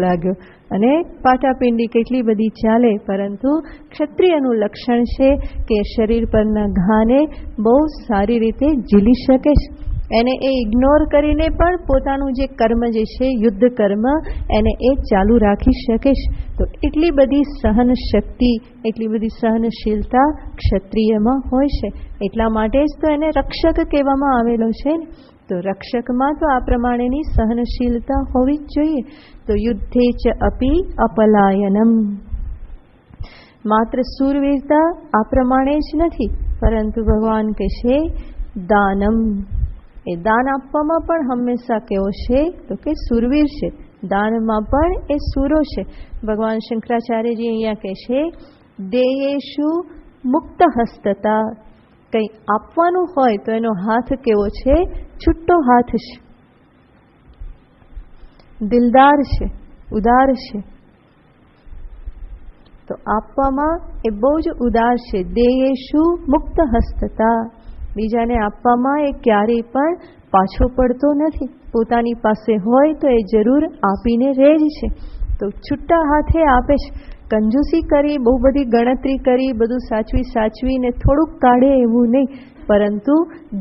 લાગ્યો, અને પાટાપિંડી કેટલી બધી ચાલે. પરંતુ ક્ષત્રિયનું લક્ષણ છે કે શરીર પરના ઘાને બહુ સારી રીતે ઝીલી શકે છે. એને એ ઇગ્નોર કરીને પણ પોતાનું જે કર્મ જે છે યુદ્ધ કર્મ, એને એ ચાલુ રાખી શકે છે. તો એટલી બધી સહન શક્તિ, એટલી બધી સહનશીલતા ક્ષત્રિયમાં હોય છે. એટલા માટે જ તો એને રક્ષક કહેવામાં આવેલો છે ને. તો રક્ષકમાં તો આ પ્રમાણેની સહનશીલતા હોવી જ જોઈએ. તો યુદ્ધે ચ અપી અપલાયનમ, માત્ર શૂરવીરતા આ પ્રમાણે જ નથી, પરંતુ ભગવાન કહેશે દાનમ. એ દાન આપવામાં પણ હંમેશા કેવો છે? તો કે શૂરવીર છે. દાનમાં પણ એ શૂરો છે. ભગવાન શંકરાચાર્યજી અહીંયા કહે છે દેયેશુ મુક્ત હસ્તતા. કંઈ આપવાનું હોય તો એનો હાથ કેવો છે? છૂટો હાથ છે, દિલદાર છે, ઉદાર છે. તો આપવામાં એ બહુ જ ઉદાર છે. દેયેશુ મુક્ત હસ્તતા, બીજાને આપવામાં એ ક્યારેય પણ પાછો પડતો નથી. પોતાની પાસે હોય તો એ જરૂર આપીને રહે જ છે. તો છૂટા હાથે આપે છે. કંજૂસી કરી, બહુ બધી ગણતરી કરી, બધું સાચવીને થોડુંક કાઢે એવું નહીં, પરંતુ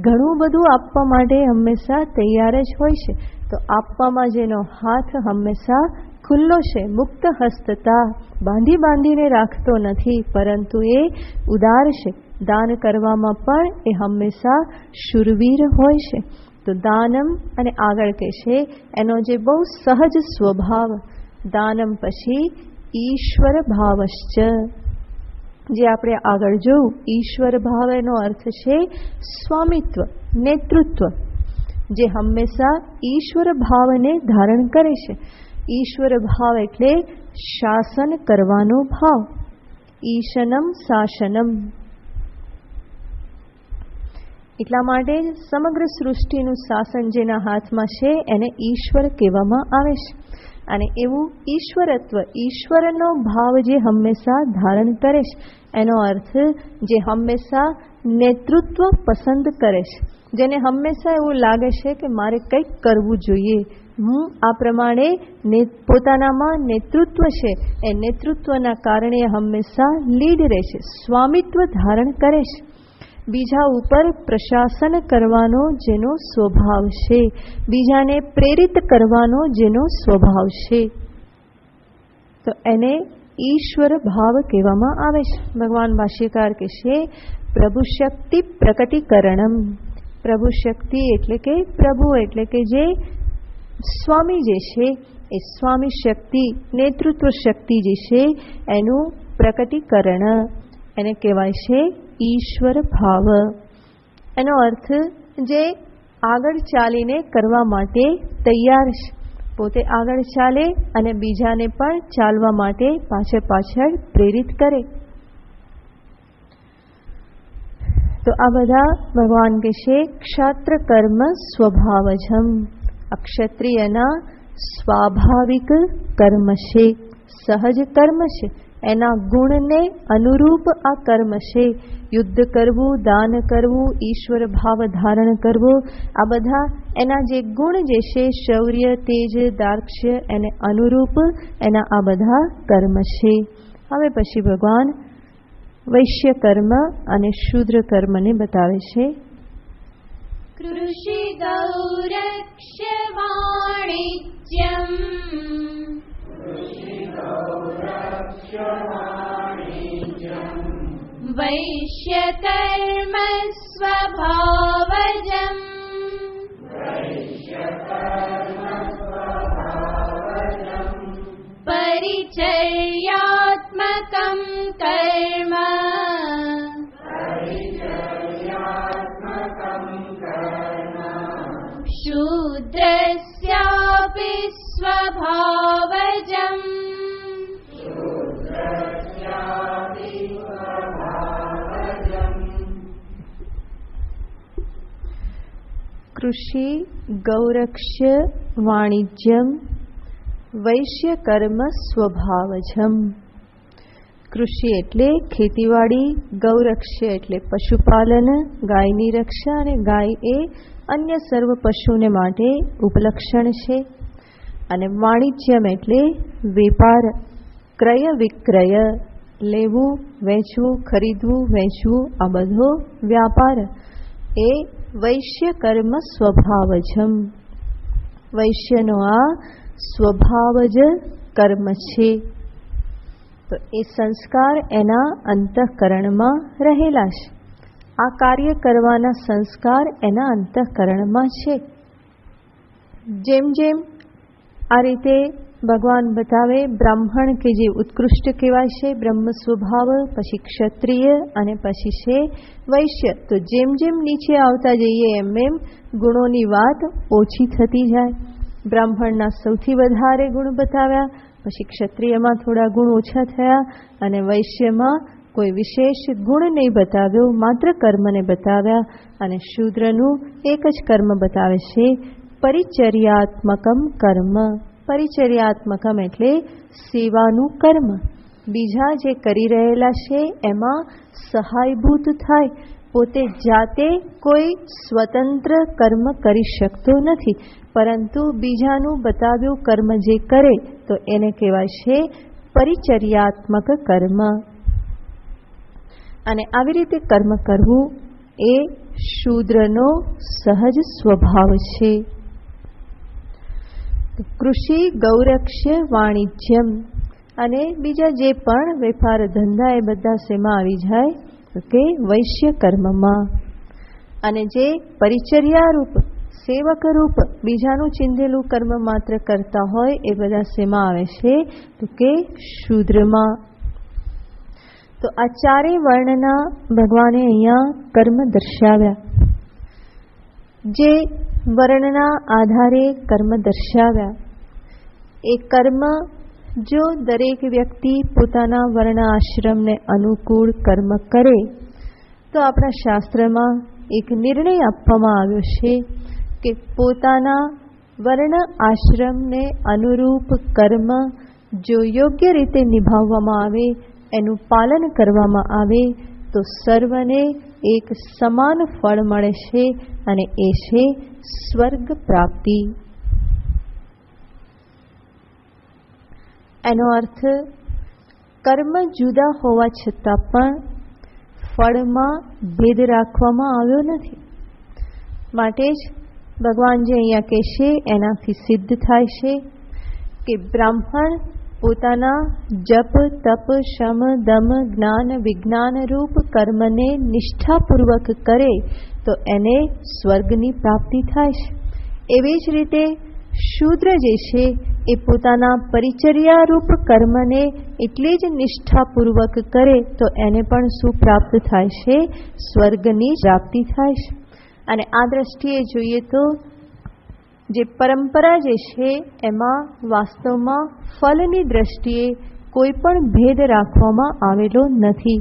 ઘણું બધું આપવા માટે હંમેશા તૈયાર જ હોય છે. તો આપવામાં જેનો હાથ હંમેશા ખુલ્લો છે, મુક્ત હસ્તતા, બાંધીને રાખતો નથી, પરંતુ એ ઉદાર છે. દાન કરવામાં પણ એ હંમેશા શૂરવીર હોય છે. તો દાનમ, અને આગળ કહે છે એનો જે બહુ સહજ સ્વભાવ. દાનમ પછી ઈશ્વર ભાવશ્ચ, જે આપણે આગળ જોયું, ઈશ્વર ભાવ એનો અર્થ છે સ્વામિત્વ, નેતૃત્વ, જે હંમેશા ઈશ્વર ભાવને ધારણ કરે છે. ઈશ્વર ભાવ એટલે શાસન કરવાનો ભાવ. ઈશનમ શાસનમ. એટલા માટે સમગ્ર સૃષ્ટિનું શાસન જેના હાથમાં છે એને ઈશ્વર કહેવામાં આવે છે. અને એવું ઈશ્વરત્વ, ઈશ્વરનો ભાવ જે હંમેશા ધારણ કરે છે, એનો અર્થ જે હંમેશા નેતૃત્વ પસંદ કરે છે, જેને હંમેશા એવું લાગે છે કે મારે કંઈક કરવું જોઈએ, હું આ પ્રમાણે પોતાનામાં નેતૃત્વ છે, એ નેતૃત્વના કારણે હંમેશા લીડ રહે છે, સ્વામિત્વ ધારણ કરે છે, બીજા ઉપર પ્રશાસન કરવાનો જેનો સ્વભાવ છે, બીજાને પ્રેરિત કરવાનો જેનો સ્વભાવ છે, તો એને ઈશ્વર ભાવ કહેવામાં આવે છે. ભગવાન ભાષ્યકાર કહે છે પ્રભુ શક્તિ પ્રકટીકરણમ. પ્રભુ શક્તિ એટલે કે પ્રભુ એટલે કે જે સ્વામી જે છે, એ સ્વામી શક્તિ, નેતૃત્વ શક્તિ જે છે એનું પ્રકટીકરણ, એને કહેવાય છે ઈશ્વર ભાવ. એનો અર્થ જે આગળ ચાલીને કરવા માટે તૈયાર છે, પોતે આગળ ચાલે અને બીજાને પણ ચાલવા માટે પાછળ પ્રેરિત કરે. તો આ બધા ભગવાન કહે છે ક્ષાત્ર કર્મ સ્વભાવજમ. અક્ષત્રિયના સ્વાભાવિક કર્મ છે, સહજ કર્મ છે, એના ગુણને અનુરૂપ આ કર્મ છે. યુદ્ધ કરવું, દાન કરવું, ઈશ્વર ભાવ ધારણ કરવો, આ બધા એના જે ગુણ જે છે, શૌર્ય, તેજ, દાર્ઢ્ય, એને અનુરૂપ એના આ બધા કર્મ છે. હવે પછી ભગવાન વૈશ્ય કર્મ અને શૂદ્ર કર્મને બતાવે છે. કૃષિ ગૌરક્ષ્ય વાણિજ્યમ વૈશ્ય કર્મ સ્વભાવજમ પરિચર્યાત્મકં કર્મ શૂદ્રસ્યાપિ સ્વભાવજમ. કૃષિ ગૌરક્ષ્ય વાણિજ્યમ વૈશ્ય કર્મ સ્વભાવજમ. કૃષિ એટલે ખેતીવાડી, ગૌરક્ષ્ય એટલે પશુપાલન, ગાયની રક્ષા, અને ગાય એ અન્ય સર્વ પશુને માટે ઉપલક્ષણ છે. અને વાણિજ્યમ એટલે વેપાર, ક્રય વિક્રય, લેવું વેચવું, ખરીદવું વેચવું, આ બધો વ્યાપાર એ વૈશ્ય કર્મ સ્વભાવજમ. વૈશ્યનો આ સ્વભાવ જ કર્મ છે. તો એ સંસ્કાર એના અંતઃકરણમાં રહેલા છે. આ કાર્ય કરવાના સંસ્કાર એના અંતઃકરણમાં છે. જેમ જેમ આ રીતે ભગવાન બતાવે, બ્રાહ્મણ કે જે ઉત્કૃષ્ટ કહેવાય છે, બ્રહ્મ સ્વભાવ, પછી ક્ષત્રિય અને પછી છે વૈશ્ય. તો જેમ જેમ નીચે આવતા જઈએ એમ એમ ગુણોની વાત ઓછી થતી જાય. બ્રાહ્મણના સૌથી વધારે ગુણ બતાવ્યા, પછી ક્ષત્રિયમાં થોડા ગુણ ઓછા થયા, અને વૈશ્યમાં કોઈ વિશેષ ગુણ નહીં બતાવ્યો, માત્ર કર્મને બતાવ્યા. અને શૂદ્રનું એક જ કર્મ બતાવે છે, પરિચર્યાત્મકમ કર્મ. પરિચર્યાત્મકમ એટલે સેવાનું કર્મ. બીજા જે કરી રહેલા છે એમાં સહાયભૂત થાય, પોતે જાતે કોઈ સ્વતંત્ર કર્મ કરી શકતો નથી, પરંતુ બીજાનું બતાવ્યું કર્મ જે કરે તો એને કહેવાય છે પરિચર્યાત્મક કર્મ. અને આવી રીતે કર્મ કરવું એ શૂદ્રનો સહજ સ્વભાવ છે. કૃષિ ગૌરક્ષ્ય વાણિજ્યમ અને બીજા જે પણ વેપાર ધંધા એ બધા શેમાં આવી જાય તો કે વૈશ્ય કર્મમાં. અને જે પરિચર્યારૂપ, સેવકરૂપ બીજાનું ચિંધેલું કર્મ માત્ર કરતા હોય એ બધા શેમાં આવે છે તો કે શૂદ્રમાં. તો આ ચારેય વર્ણના ભગવાને અહીંયા કર્મ દર્શાવ્યા. જે વર્ણના આધારે કર્મ દર્શાવ્યા એ કર્મ જો દરેક વ્યક્તિ પોતાના વર્ણ આશ્રમને અનુકૂળ કર્મ કરે તો આપણા શાસ્ત્રમાં એક નિર્ણય આપવામાં આવ્યો છે કે પોતાના વર્ણ આશ્રમને અનુરૂપ કર્મ જો યોગ્ય રીતે નિભાવવામાં આવે, એનું પાલન કરવામાં આવે તો સર્વને એક સમાન ફળ મળે છે અને એ છે સ્વર્ગ પ્રાપ્તિ. એનો અર્થ કર્મ જુદા હોવા છતાં પણ ફળમાં ભેદ રાખવામાં આવ્યો નથી. માટે જ ભગવાન જે અહીંયા કહેશે એનાથી સિદ્ધ થાય છે કે બ્રાહ્મણ પોતાના જપ તપ શમ દમ જ્ઞાન વિજ્ઞાન રૂપ કર્મને નિષ્ઠાપૂર્વક કરે તો એને સ્વર્ગની પ્રાપ્તિ થાય છે. એવી જ રીતે શૂદ્ર જે છે એ પોતાના પરિચર્યારૂપ કર્મને એટલી જ નિષ્ઠાપૂર્વક કરે તો એને પણ શું પ્રાપ્ત થાય છે? સ્વર્ગની પ્રાપ્તિ થાય છે. અને આ દ્રષ્ટિએ જોઈએ તો જે પરંપરા જે છે એમાં વાસ્તવમાં ફલની દ્રષ્ટિએ કોઈ પણ ભેદ રાખવામાં આવેલો નથી.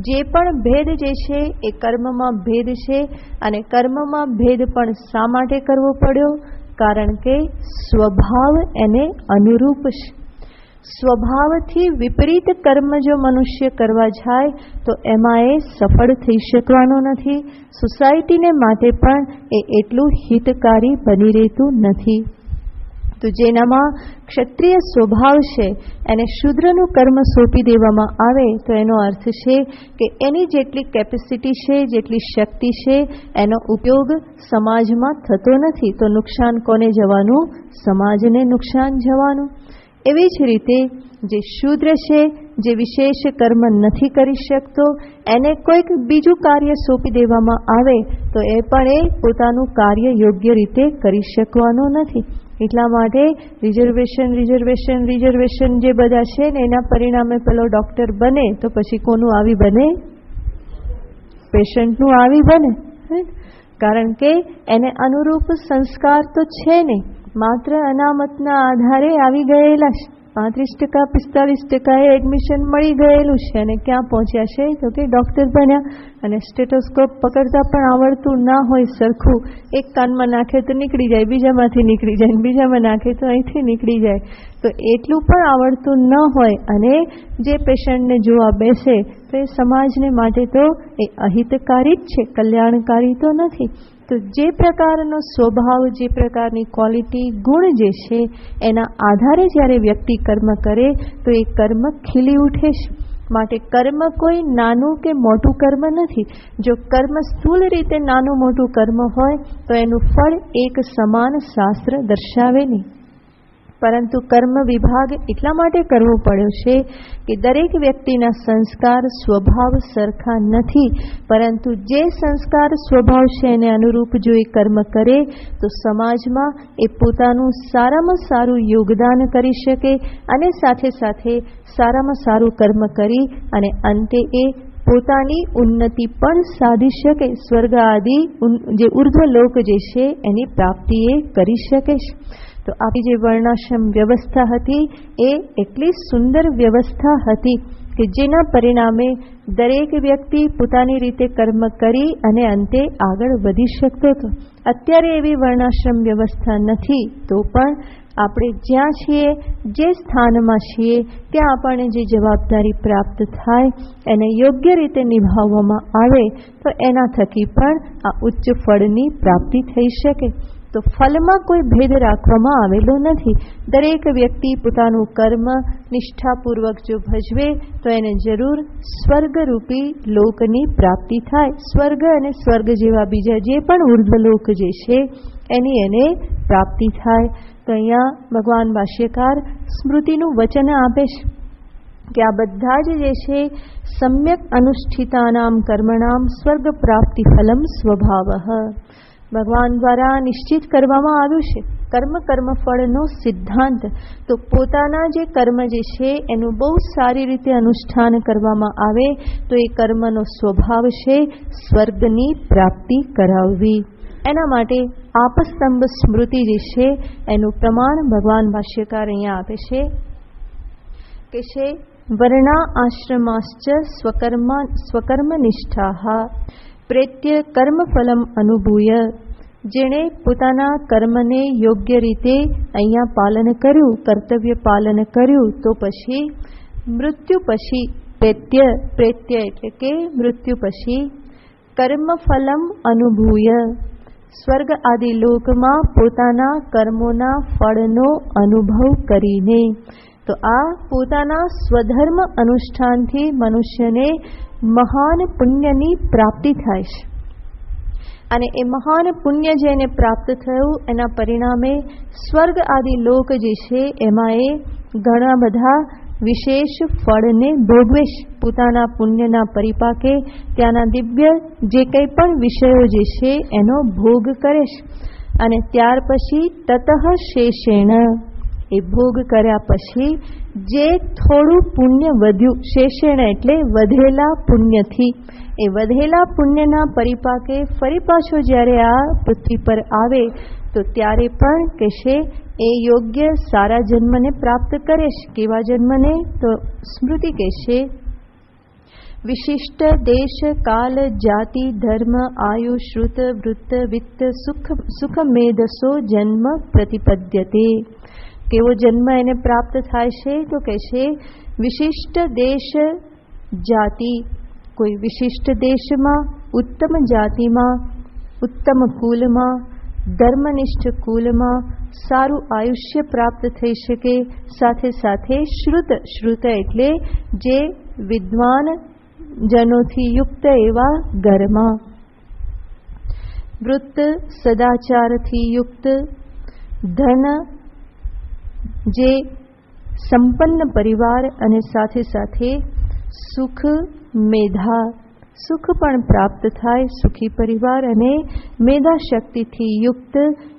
જે પણ ભેદ જે છે એ કર્મમાં ભેદ છે. અને કર્મમાં ભેદ પણ શા માટે કરવો પડ્યો? કારણ કે સ્વભાવ એને અનુરૂપ છે. સ્વભાવથી વિપરીત કર્મ જો મનુષ્ય કરવા જાય તો એમાં એ સફળ થઈ શકવાનો નથી. સોસાયટીને માટે પણ એ એટલું હિતકારી બની રહેતું નથી. તો જેનામાં ક્ષત્રિય સ્વભાવ છે એને શૂદ્રનું કર્મ સોંપી દેવામાં આવે તો એનો અર્થ છે કે એની જેટલી કેપેસિટી છે, જેટલી શક્તિ છે, એનો ઉપયોગ સમાજમાં થતો નથી. તો નુકસાન કોને જવાનું? સમાજને નુકસાન જવાનું. એવી જ રીતે જે શૂદ્ર છે, જે વિશેષ કર્મ નથી કરી શકતો, એને કોઈક બીજું કાર્ય સોંપી દેવામાં આવે તો એ પણ એ પોતાનું કાર્ય યોગ્ય રીતે કરી શકવાનો નથી. એટલા માટે રિઝર્વેશન જે બધા છે ને એના પરિણામે પેલો ડૉક્ટર બને તો પછી કોનું આવી બને? પેશન્ટનું આવી બને. કારણ કે એને અનુરૂપ સંસ્કાર તો છે નહીં, માત્ર અનામતના આધારે આવી ગયેલા છે. 35% 45% એડમિશન મળી ગયેલું છે અને ક્યાં પહોંચ્યા છે? તો કે ડૉક્ટર બન્યા. અને સ્ટેટોસ્કોપ પકડતા પણ આવડતું ના હોય સરખું, એક કાનમાં નાખે તો નીકળી જાય, બીજામાંથી નીકળી જાય, બીજામાં નાખે તો અહીંથી નીકળી જાય. તો એટલું પણ આવડતું ન હોય અને જે પેશન્ટને જોવા બેસે તો એ સમાજને માટે તો એ અહિતકારી જ છે, કલ્યાણકારી તો નથી. તો જે પ્રકારનો સ્વભાવ, જે પ્રકારની ક્વોલિટી, ગુણ જે છે એના આધારે જ્યારે વ્યક્તિ કર્મ કરે તો એ કર્મ ખીલી ઉઠે છે. માટે કર્મ કોઈ નાનું કે મોટું કર્મ નથી. જો કર્મ સ્થૂળ રીતે નાનું મોટું કર્મ હોય તો એનું ફળ એક સમાન શાસ્ત્ર દર્શાવે નહીં. પરંતુ કર્મ વિભાગ એટલા માટે કરવો પડ્યો છે કે દરેક વ્યક્તિના સંસ્કાર સ્વભાવ સરખા નથી. પરંતુ જે સંસ્કાર સ્વભાવ છે એને અનુરૂપ જો એ કર્મ કરે તો સમાજમાં એ પોતાનું સારામાં સારું યોગદાન કરી શકે અને સાથે સાથે સારામાં સારું કર્મ કરી અને અંતે એ પોતાની ઉન્નતિ પણ સાધી શકે. સ્વર્ગ આદિ જે ઉર્ધ્વલોક જે છે એની પ્રાપ્તિ એ કરી શકે છે. તો આપણી જે વર્ણાશ્રમ વ્યવસ્થા હતી એ એટલી સુંદર વ્યવસ્થા હતી કે જેના પરિણામે દરેક વ્યક્તિ પોતાની રીતે કર્મ કરી અને અંતે આગળ વધી શકતો હતો. અત્યારે એવી વર્ણાશ્રમ વ્યવસ્થા નથી. તો પણ આપણે જ્યાં છીએ, જે સ્થાનમાં છીએ, ત્યાં આપણને જે જવાબદારી પ્રાપ્ત થાય એને યોગ્ય રીતે નિભાવવામાં આવે તો એના થકી પણ આ ઉચ્ચ ફળની પ્રાપ્તિ થઈ શકે. તો ફલમાં કોઈ ભેદ રાખવામાં આવેલો નથી. દરેક વ્યક્તિ પોતાનું કર્મ નિષ્ઠાપૂર્વક જો ભજવે તો એને જરૂર સ્વર્ગરૂપી લોકની પ્રાપ્તિ થાય. સ્વર્ગ અને સ્વર્ગ જેવા બીજા જે પણ ઉર્ધ્વલોક જે છે એની એને પ્રાપ્તિ થાય. તો અહીંયા ભગવાન ભાષ્યકાર સ્મૃતિનું વચન આપે છે કે આ બધા જ જે છે સમ્યક અનુષ્ઠિતાનામ કર્મણામ સ્વર્ગ પ્રાપ્તિ ફલમ સ્વભાવઃ. ભગવાન દ્વારા નિશ્ચિત કરવામાં આવ્યું છે કર્મફળનો સિદ્ધાંત. તો પોતાના જે કર્મ જે છે એનું બહુ સારી રીતે અનુષ્ઠાન કરવામાં આવે તો એ કર્મનો સ્વભાવ છે સ્વર્ગની પ્રાપ્તિ કરાવવી. એના માટે આપસ્તંભ સ્મૃતિ જે છે એનું પ્રમાણ ભગવાન ભાષ્યકાર અહીંયા આપે છે કે છે વર્ણા આશ્રમાશ્ચ સ્વકર્મ નિષ્ઠાઃ પ્રેત્ય કર્મફલમ અનુભૂય જેણે પોતાના કર્મને યોગ્ય રીતે અહીંયા પાલન કર્યું, કર્તવ્ય પાલન કર્યું, તો પછી મૃત્યુ પછી પ્રેત્ય એટલે કે મૃત્યુ પછી કર્મફલમ અનુભૂય સ્વર્ગ આદિ લોકમાં પોતાના કર્મોના ફળનો અનુભવ કરીને, તો આ પોતાના સ્વધર્મ અનુષ્ઠાનથી મનુષ્યને મહાન પુણ્યની પ્રાપ્તિ થાય છે. અને એ મહાન પુણ્ય જેને પ્રાપ્ત થયું એના પરિણામે સ્વર્ગ આદિ લોક જે છે એમાં એ ઘણા બધા વિશેષ ફળને ભોગવે છે. પોતાના પુણ્યના પરિપાકે ત્યાંના દિવ્ય જે કંઈ પણ વિષયો જે છે એનો ભોગ કરે છે. અને ત્યાર પછી તતઃ શેષેણ, એ ભોગ કર્યા પછી જે થોડું પુણ્ય વધ્યું, શેષેણ એટલે વધેલા પુણ્યથી, એ વધેલા પુણ્યના પરિપાકે ફરી પાછો જ્યારે આ પૃથ્વી પર આવે તો ત્યારે પણ કહેશે એ યોગ્ય સારા જન્મને પ્રાપ્ત કરે છે. કેવા જન્મને? તો સ્મૃતિ કહેશે વિશિષ્ટ દેશ કાલ જાતિ ધર્મ આયુ શ્રુત વૃત્ત વિત્ત સુખ મેધસો જન્મ પ્રતિપદ્યતે. કેવો જન્મ એને પ્રાપ્ત થાય છે? તો કહેશે વિશિષ્ટ દેશ જાતિ, કોઈ વિશિષ્ટ દેશમાં, ઉત્તમ જાતિમાં, ઉત્તમ કુલમાં, ધર્મનિષ્ઠ કુલમાં સારું આયુષ્ય પ્રાપ્ત થઈ શકે. સાથે સાથે શ્રુત એટલે જે વિદ્વાન જનોથી યુક્ત એવા ઘરમાં, વૃત્ત સદાચારથી યુક્ત, ધન જે સંપન્ન પરિવાર, અને સાથે સાથે સુખ મેધા, સુખ પણ પ્રાપ્ત થાય, સુખી પરિવાર અને મેધા શક્તિથી યુક્ત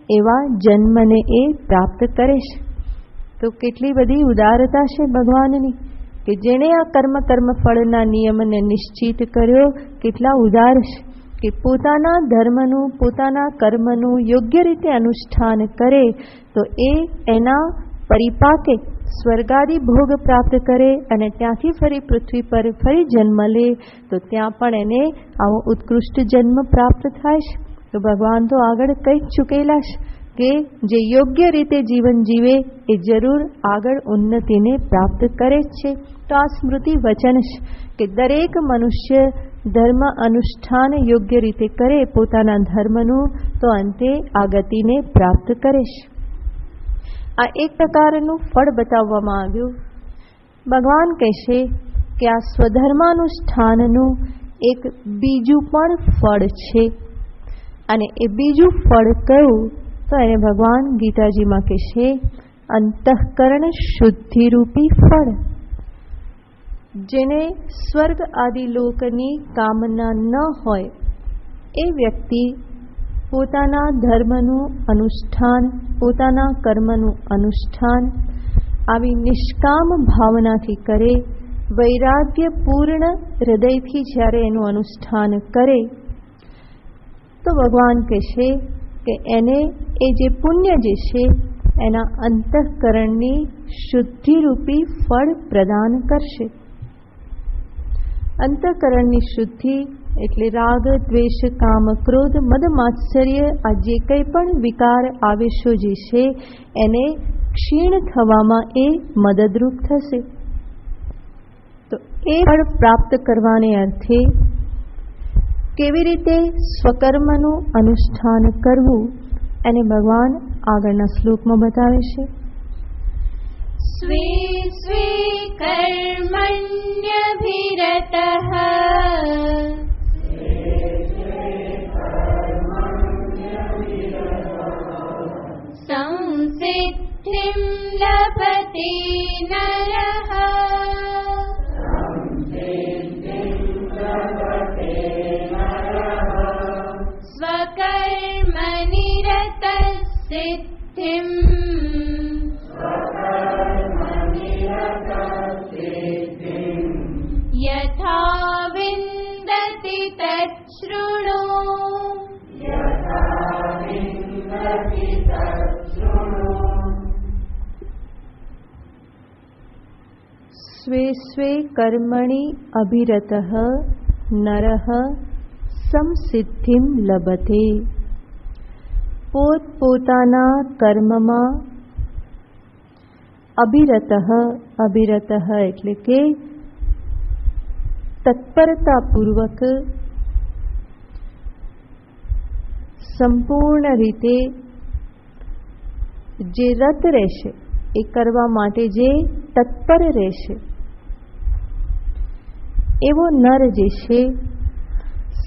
એવા જન્મને એ પ્રાપ્ત કરે છે. તો કેટલી બધી ઉદારતા છે ભગવાનની, કે જેણે આ કર્મફળના નિયમને નિશ્ચિત કર્યો, કેટલા ઉદાર છે કે પોતાના ધર્મનું, પોતાના કર્મનું યોગ્ય રીતે અનુષ્ઠાન કરે તો એ એના પરિપાકે સ્વર્ગાદી ભોગ પ્રાપ્ત કરે અને ત્યાંથી ફરી પૃથ્વી પર ફરી જન્મ લે તો ત્યાં પણ એને આવો ઉત્કૃષ્ટ જન્મ પ્રાપ્ત થાય છે. તો ભગવાન તો આગળ કહી ચૂકેલા છે કે જે યોગ્ય રીતે જીવન જીવે એ જરૂર આગળ ઉન્નતિને પ્રાપ્ત કરે જ છે. તો આ સ્મૃતિ વચન છે કે દરેક મનુષ્ય ધર્મ અનુષ્ઠાન યોગ્ય રીતે કરે પોતાના ધર્મનું, તો અંતે આ ગતિને પ્રાપ્ત કરે છે. આ એક પ્રકારનું ફળ બતાવવામાં આવ્યું. ભગવાન કહેશે કે આ સ્વધર્માનુષ્ઠાનનું એક બીજું પણ ફળ છે. અને એ બીજું ફળ કયું? તો એને ભગવાન ગીતાજીમાં કહેશે અંતઃકરણ શુદ્ધિરૂપી ફળ. જેને સ્વર્ગ આદિ લોકની કામના ન હોય એ વ્યક્તિ પોતાના ધર્મનું અનુષ્ઠાન, પોતાના કર્મનું અનુષ્ઠાન આવી નિષ્કામ ભાવનાથી કરે, વૈરાગ્યપૂર્ણ હૃદયથી જ્યારે એનું અનુષ્ઠાન કરે તો ભગવાન કહેશે કે એને એ જે પુણ્ય જે છે એના અંતઃકરણની શુદ્ધિરૂપી ફળ પ્રદાન કરશે. અંતઃકરણની શુદ્ધિ એટલે રાગ દ્વેષ કામ ક્રોધ મદ માત્સર્ય આ જે કંઈ પણ વિકાર આવેશો જે છે એને ક્ષીણ થવામાં એ મદદરૂપ થશે. તો એ ફળ પ્રાપ્ત કરવાને અર્થે કેવી રીતે સ્વકર્મનું અનુષ્ઠાન કરવું એને ભગવાન આગળના શ્લોકમાં બતાવે છે. સ્વે સ્વે કર્મણ્યભિરતઃ સંસિદ્ધિં લભતે નરઃ સ્વકર્મનિરતઃ સિદ્ધિં યથા વિંદતિ તચ્છૃણુ. સ્વે સ્વે કર્મણિ અભિરતઃ નરઃ સંસિદ્ધિં લભતે. પોતપોતાના કર્મમાં અભિરતઃ, અભિરતઃ એટલે કે તત્પરતાપૂર્વક સંપૂર્ણ રીતે જે રત રહેશે, એ કરવા માટે જે તત્પર રહેશે, એવો નર જે છે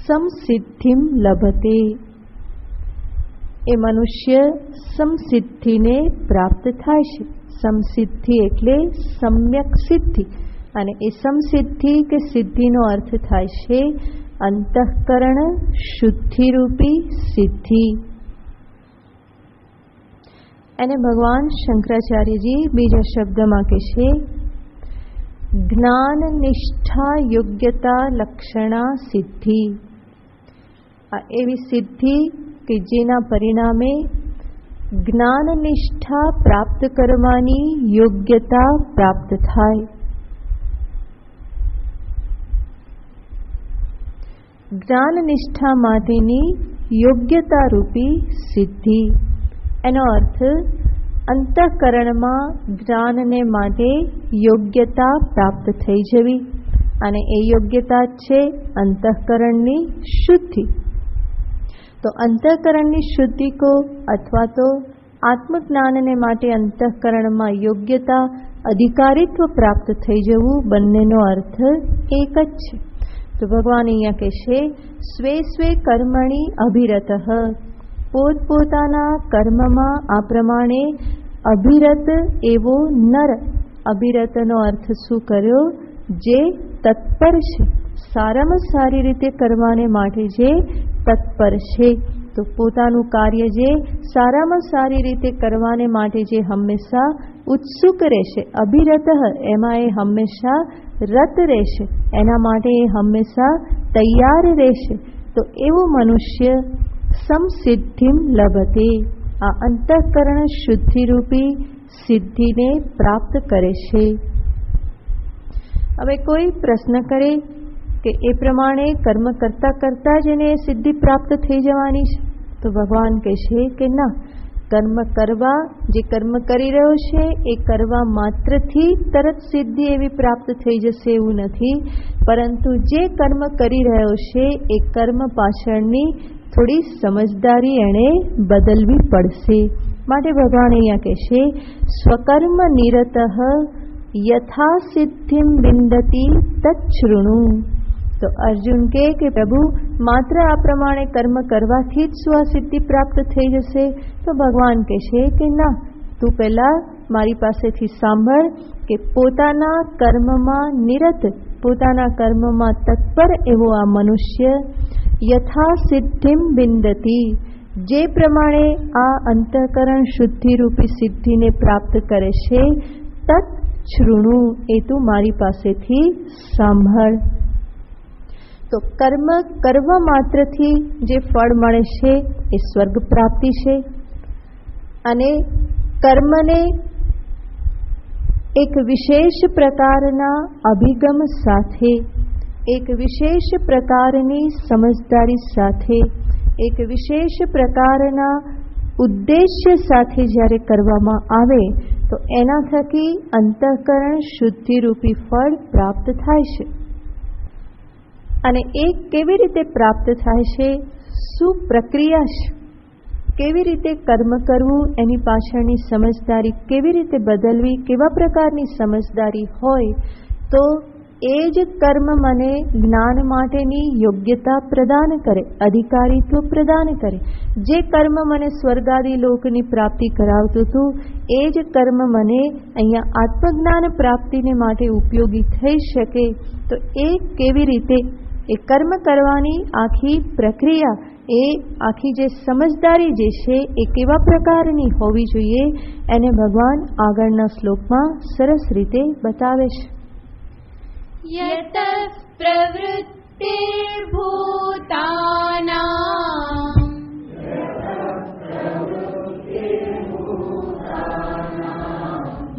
સમસિદ્ધિમ લભતે, એ મનુષ્ય સમસિદ્ધિને પ્રાપ્ત થાય છે. સમસિદ્ધિ એટલે સમ્યક સિદ્ધિ, અને એ સમસિદ્ધિ કે સિદ્ધિનો અર્થ થાય છે અંતઃકરણ શુદ્ધિરૂપી સિદ્ધિ. એને ભગવાન શંકરાચાર્યજી બીજા શબ્દમાં કહે છે જ્ઞાન નિષ્ઠા યોગ્યતા લક્ષણા સિદ્ધિ. આ એવી સિદ્ધિ કે જેના પરિણામે જ્ઞાન નિષ્ઠા પ્રાપ્ત કરવાની યોગ્યતા પ્રાપ્ત થાય. જ્ઞાન નિષ્ઠા માટેની યોગ્યતા રૂપી સિદ્ધિ. એનો અર્થ અંતઃકરણમાં જ્ઞાનને માટે યોગ્યતા પ્રાપ્ત થઈ જવી, અને એ યોગ્યતા છે અંતઃકરણની શુદ્ધિ. તો અંતઃકરણની શુદ્ધિ કો અથવા તો આત્મજ્ઞાનને માટે અંતઃકરણમાં યોગ્યતા, અધિકારીત્વ પ્રાપ્ત થઈ જવું, બંનેનો અર્થ એક જ છે. તો ભગવાન અહીંયા કહેશે સ્વે સ્વે કર્મણી અભિરતઃ, પોતપોતાના કર્મમાં આ પ્રમાણે અભિરત એવો નર. અભિરતનો અર્થ શું કર્યો? જે તત્પર છે, સારામાં સારી રીતે કરવાને માટે જે તત્પર છે. તો પોતાનું કાર્ય જે સારામાં સારી રીતે કરવાને માટે જે હંમેશા ઉત્સુક રહેશે, અભિરત, એમાં એ હંમેશા રત રહેશે, એના માટે એ હંમેશા તૈયાર રહેશે. તો એવું મનુષ્ય સમસિદ્ધિમ લભતે, આ અંતઃકરણ શુદ્ધિરૂપી સિદ્ધિને પ્રાપ્ત કરે છે. હવે કોઈ પ્રશ્ન કરે કે એ પ્રમાણે કર્મ કરતા કરતા જ એને સિદ્ધિ પ્રાપ્ત થઈ જવાની છે? તો ભગવાન કહેશે કે ના, કર્મ કરવા, જે કર્મ કરી રહ્યો છે એ કરવા માત્રથી તરત સિદ્ધિ એવી પ્રાપ્ત થઈ જશે એવું નથી, પરંતુ જે કર્મ કરી રહ્યો છે એ કર્મ પાછળની થોડી સમજદારી એણે બદલવી પડશે. માટે ભગવાન અહીંયા કહેશે સ્વકર્મ નિરતઃ યથા સિદ્ધિમ વિંદતી તચ્છૃણુ. તો અર્જુન કહે કે પ્રભુ માત્ર આ પ્રમાણે કર્મ કરવાથી જ શું આ સિદ્ધિ પ્રાપ્ત થઈ જશે? તો ભગવાન કહેશે કે ના, તું પહેલા મારી પાસેથી સાંભળ કે પોતાના કર્મમાં નિરત, પોતાના કર્મમાં તત્પર એવો આ મનુષ્ય યથા સિદ્ધિમ વિંદતી, જે પ્રમાણે આ અંતઃકરણ શુદ્ધિરૂપી સિદ્ધિને પ્રાપ્ત કરે છે, તત શૃણુ, એ તું મારી પાસેથી સાંભળ. તો કર્મ કરવા માત્રથી જે ફળ મળે છે એ સ્વર્ગ પ્રાપ્તિ છે, અને કર્મને એક વિશેષ પ્રકારના અભિગમ સાથે, એક વિશેષ પ્રકારની સમજદારી સાથે, એક વિશેષ પ્રકારના ઉદ્દેશ્ય સાથે જ્યારે કરવામાં આવે તો એના થકી અંતઃકરણ શુદ્ધિરૂપી ફળ પ્રાપ્ત થાય છે. અને એ કેવી રીતે પ્રાપ્ત થાય છે? શું પ્રક્રિયા છે? કેવી રીતે કર્મ કરવું, એની પાછળની સમજદારી કેવી રીતે બદલવી, કેવા પ્રકારની સમજદારી હોય તો એ જ કર્મ મને જ્ઞાન માટેની યોગ્યતા પ્રદાન કરે, અધિકારીત્વ પ્રદાન કરે. જે કર્મ મને સ્વર્ગાદી લોકની પ્રાપ્તિ કરાવતું હતું એ જ કર્મ મને અહીંયા આત્મજ્ઞાન પ્રાપ્તિને માટે ઉપયોગી થઈ શકે. તો એ કેવી રીતે, એ કર્મ કરવાની આખી પ્રક્રિયા, એ આખી જે સમજદારી જે છે એ કેવા પ્રકારની હોવી જોઈએ, એને ભગવાન આગળના શ્લોકમાં સરસ રીતે બતાવે છે. યતઃ પ્રવૃત્તિર્ભૂતાનાં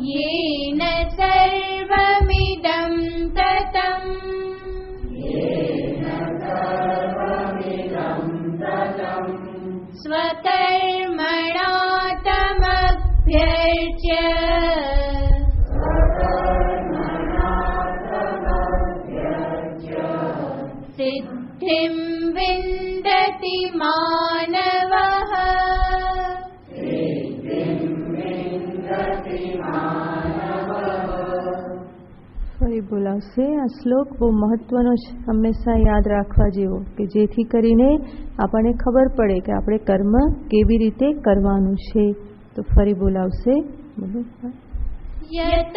યેન સર્વમિદં તતં સ્વકર્મ सिद्धिं विन्दति मानवः ફરી બોલાવશે. આ શ્લોક બહુ મહત્વનો છે, હંમેશા યાદ રાખવા જેવો, કે જેથી કરીને આપણને ખબર પડે કે આપણે કર્મ કેવી રીતે કરવાનું છે. તો ફરી બોલાવશે. યત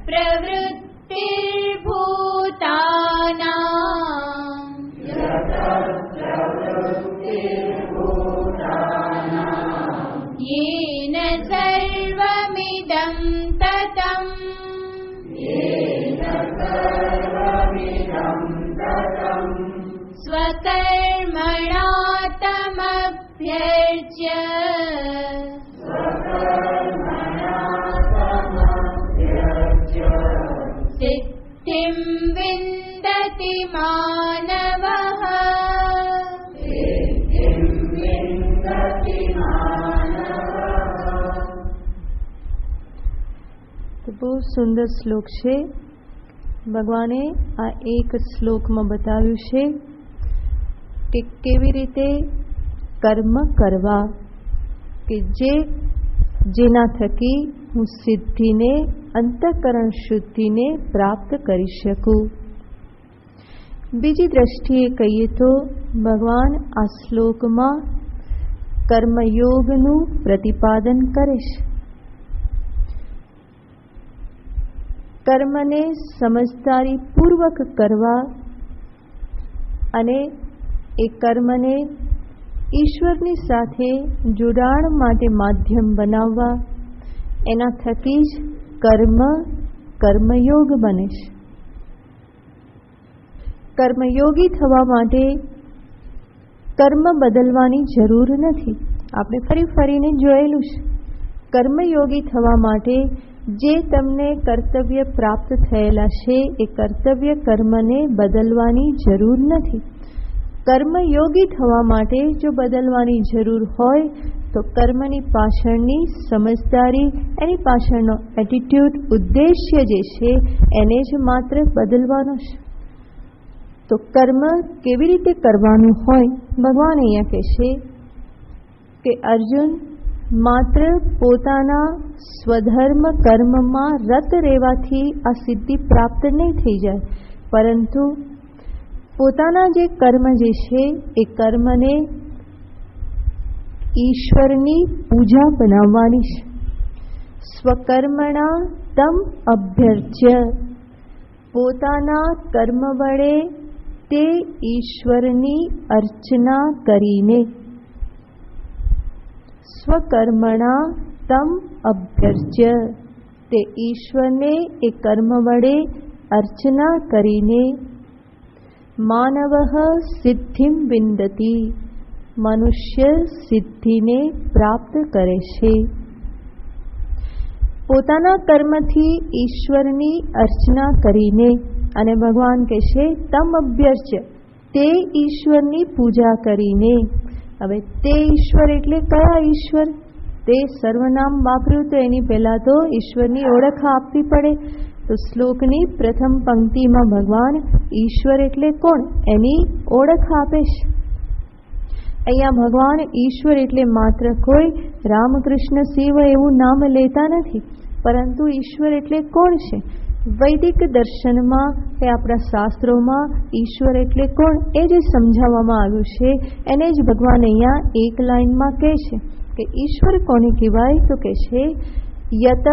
પ્રવૃત્તિર્ભૂતાનાં येन सर्वमिदं ततं स्वकर्मणा तमभ्यर्च्य सिद्धिं विन्दति मानवः. તો બહુ સુંદર શ્લોક છે. ભગવાને આ એક શ્લોકમાં બતાવ્યું છે કે કેવી રીતે કર્મ કરવા, કે જેના થકી હું સિદ્ધિને, અંતઃકરણ શુદ્ધિને પ્રાપ્ત કરી શકું. બીજી દ્રષ્ટિએ કહીએ તો ભગવાન આ શ્લોકમાં કર્મયોગનું પ્રતિપાદન કરે છે. કર્મને સમજદારીપૂર્વક કરવા અને એ કર્મને ઈશ્વરની સાથે જોડાણ માટે માધ્યમ બનાવવા, એના થકી જ કર્મયોગ બને છે. કર્મયોગી થવા માટે કર્મ બદલવાની જરૂર નથી. આપણે ફરીને જોયેલું છે. કર્મયોગી થવા માટે જે તમને કર્તવ્ય પ્રાપ્ત થયેલા છે એ કર્તવ્ય કર્મને બદલવાની જરૂર નથી. કર્મયોગી થવા માટે જો બદલવાની જરૂર હોય તો કર્મની પાછળની સમજદારી, એની પાછળનો એટીટ્યુડ, ઉદ્દેશ્ય જે છે એને જ માત્ર બદલવાનો છે. તો કર્મ કેવી રીતે કરવાનું હોય, ભગવાન અહીંયા કહેશે કે અર્જુન, માત્ર પોતાના સ્વધર્મ કર્મમાં રત રહેવાથી આ સિદ્ધિ પ્રાપ્ત નહીં થઈ જાય, પરંતુ પોતાના જે કર્મ જે છે એ કર્મને ઈશ્વરની પૂજા બનાવવાની છે. સ્વકર્મણા તમ અભ્યર્ચ્ય, પોતાના કર્મ વડે તે ઈશ્વરની અર્ચના કરીને. સ્વકર્મણા તમ અભ્યર્ચ્ય, તે ઈશ્વરને એ કર્મ વડે અર્ચના કરીને. માનવઃ સિદ્ધિમ વિંદતિ, મનુષ્ય સિદ્ધિને પ્રાપ્ત કરે છે. પોતાના કર્મથી ઈશ્વરની અર્ચના કરીને, અને ભગવાન કહેશે તમ અભ્યર્ચ્ય, તે ઈશ્વરની પૂજા કરીને. હવે તે ઈશ્વર એટલે કયા ઈશ્વર? તે સર્વનામ વાપર્યું તો એની પહેલાં તો ઈશ્વરની ઓળખ આપવી પડે. તો શ્લોકની પ્રથમ પંક્તિમાં ભગવાન ઈશ્વર એટલે કોણ એની ઓળખ આપે છે. અહીંયા ભગવાન ઈશ્વર એટલે માત્ર કોઈ રામકૃષ્ણ શિવ એવું નામ લેતા નથી, પરંતુ ઈશ્વર એટલે કોણ છે? વૈદિક દર્શનમાં કે આપણા શાસ્ત્રોમાં ઈશ્વર એટલે કોણ એ જે સમજાવવામાં આવ્યું છે એને જ ભગવાન અહીંયા એક લાઈનમાં કહે છે કે ઈશ્વર કોને કહેવાય? તો કહે છે યતઃ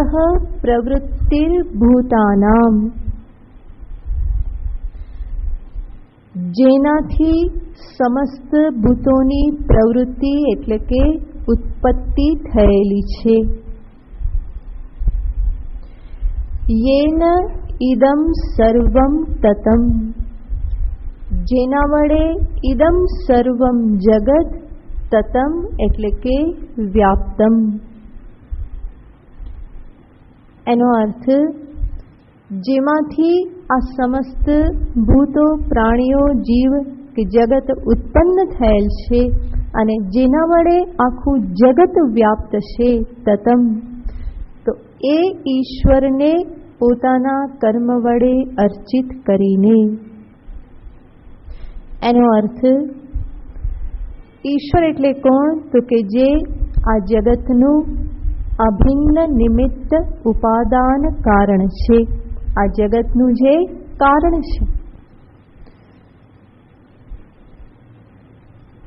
પ્રવૃત્તિર્ભૂતાનામ, જેનાથી સમસ્ત ભૂતોની પ્રવૃત્તિ એટલે કે ઉત્પત્તિ થયેલી છે. યેન ઇદમ સર્વમ તતમ, જેના વડે ઇદમ સર્વમ જગત, તતમ એટલે કે વ્યાપ્તમ. એનો અર્થ જેમાંથી આ સમસ્ત ભૂતો, પ્રાણીઓ, જીવ કે જગત ઉત્પન્ન થયેલ છે અને જેના વડે આખું જગત વ્યાપ્ત છે, તતમ, તો એ ઈશ્વરને પોતાના કર્મ વડે અર્ચિત કરીને. એનો અર્થ ઈશ્વર એટલે કોણ? તો કે જે આ જગતનું અભિન્ન નિમિત્ત ઉપાદાન કારણ છે, આ જગતનું જે કારણ છે.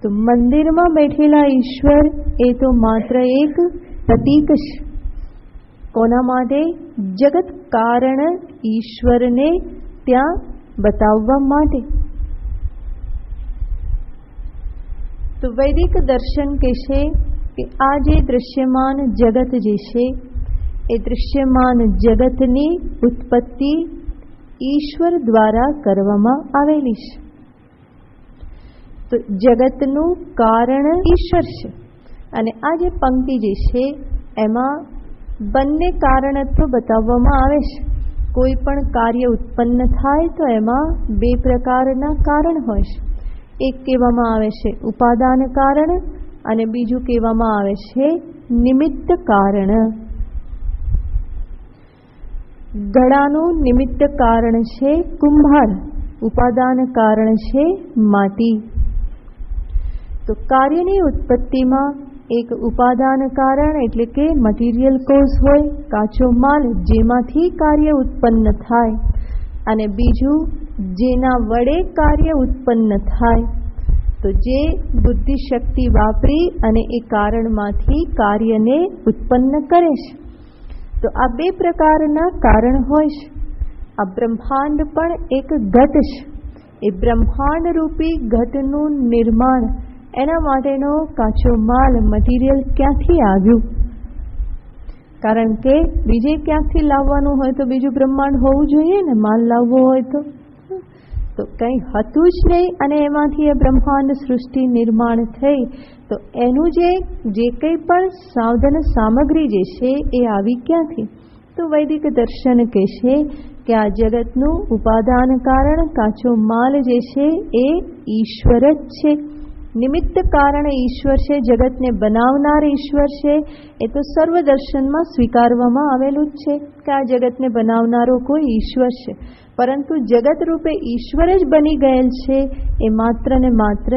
તો મંદિરમાં બેઠેલા ઈશ્વર એ તો માત્ર એક પ્રતીક છે. કોના માટે? જગત કારણ ઈશ્વરને ત્યાં બતાવવા માટે. તો વૈદિક દર્શન કહેશે કે આ જે દૃશ્યમાન જગત જે છે એ દૃશ્યમાન જગતની ઉત્પત્તિ ઈશ્વર દ્વારા કરવામાં આવેલી છે. તો જગતનું કારણ ઈશ્વર છે. અને આ જે પંક્તિ જે છે એમાં બંને કારણત્વ બતાવવામાં આવે છે. કોઈ પણ કાર્ય ઉત્પન્ન થાય તો એમાં બે પ્રકારના કારણ હોય છે. એક કહેવામાં આવે છે ઉપાદાન કારણ અને બીજું કહેવામાં આવે છે નિમિત્ત કારણ. ઘડાનું નિમિત્ત કારણ છે કુંભાર, ઉપાદાન કારણ છે માટી. તો કાર્યની ઉત્પત્તિમાં એક ઉપાદાન કારણ એટલે કે મટીરિયલ કોઝ હોય, કાચો માલ જેમાંથી કાર્ય ઉત્પન્ન થાય, અને બીજું જેના વડે કાર્ય ઉત્પન્ન થાય. તો જે બુદ્ધિ શક્તિ વાપરી અને એ કારણમાંથી કાર્યને ઉત્પન્ન કરે છે. તો આ બે પ્રકારના કારણ હોય છે. આ બ્રહ્માંડ પણ એક ઘટ છે. એ બ્રહ્માંડ રૂપી ઘટનું નિર્માણ, એના માટેનો કાચો માલ મટીરિયલ ક્યાંથી આવ્યું? કારણ કે બીજે ક્યાંકથી લાવવાનું હોય તો બીજું બ્રહ્માંડ હોવું જોઈએ ને, માલ લાવવો હોય તો કંઈ હતું જ નહીં અને એમાંથી એ બ્રહ્માંડ સૃષ્ટિ નિર્માણ થઈ. તો એનું જે કંઈ પણ સાધન સામગ્રી જે છે એ આવી ક્યાંથી? તો વૈદિક દર્શન કહેશે કે આ જગતનું ઉપાદાન કારણ કાચો માલ જે છે એ ઈશ્વર જ છે. નિમિત્ત કારણ ઈશ્વર છે, જગતને બનાવનાર ઈશ્વર છે. એ તો સર્વ દર્શનમાં સ્વીકારવામાં આવેલું જ છે કે આ જગતને બનાવનારો કોઈ ઈશ્વર છે. પરંતુ જગત રૂપે ઈશ્વર જ બની ગયેલ છે એ માત્ર ને માત્ર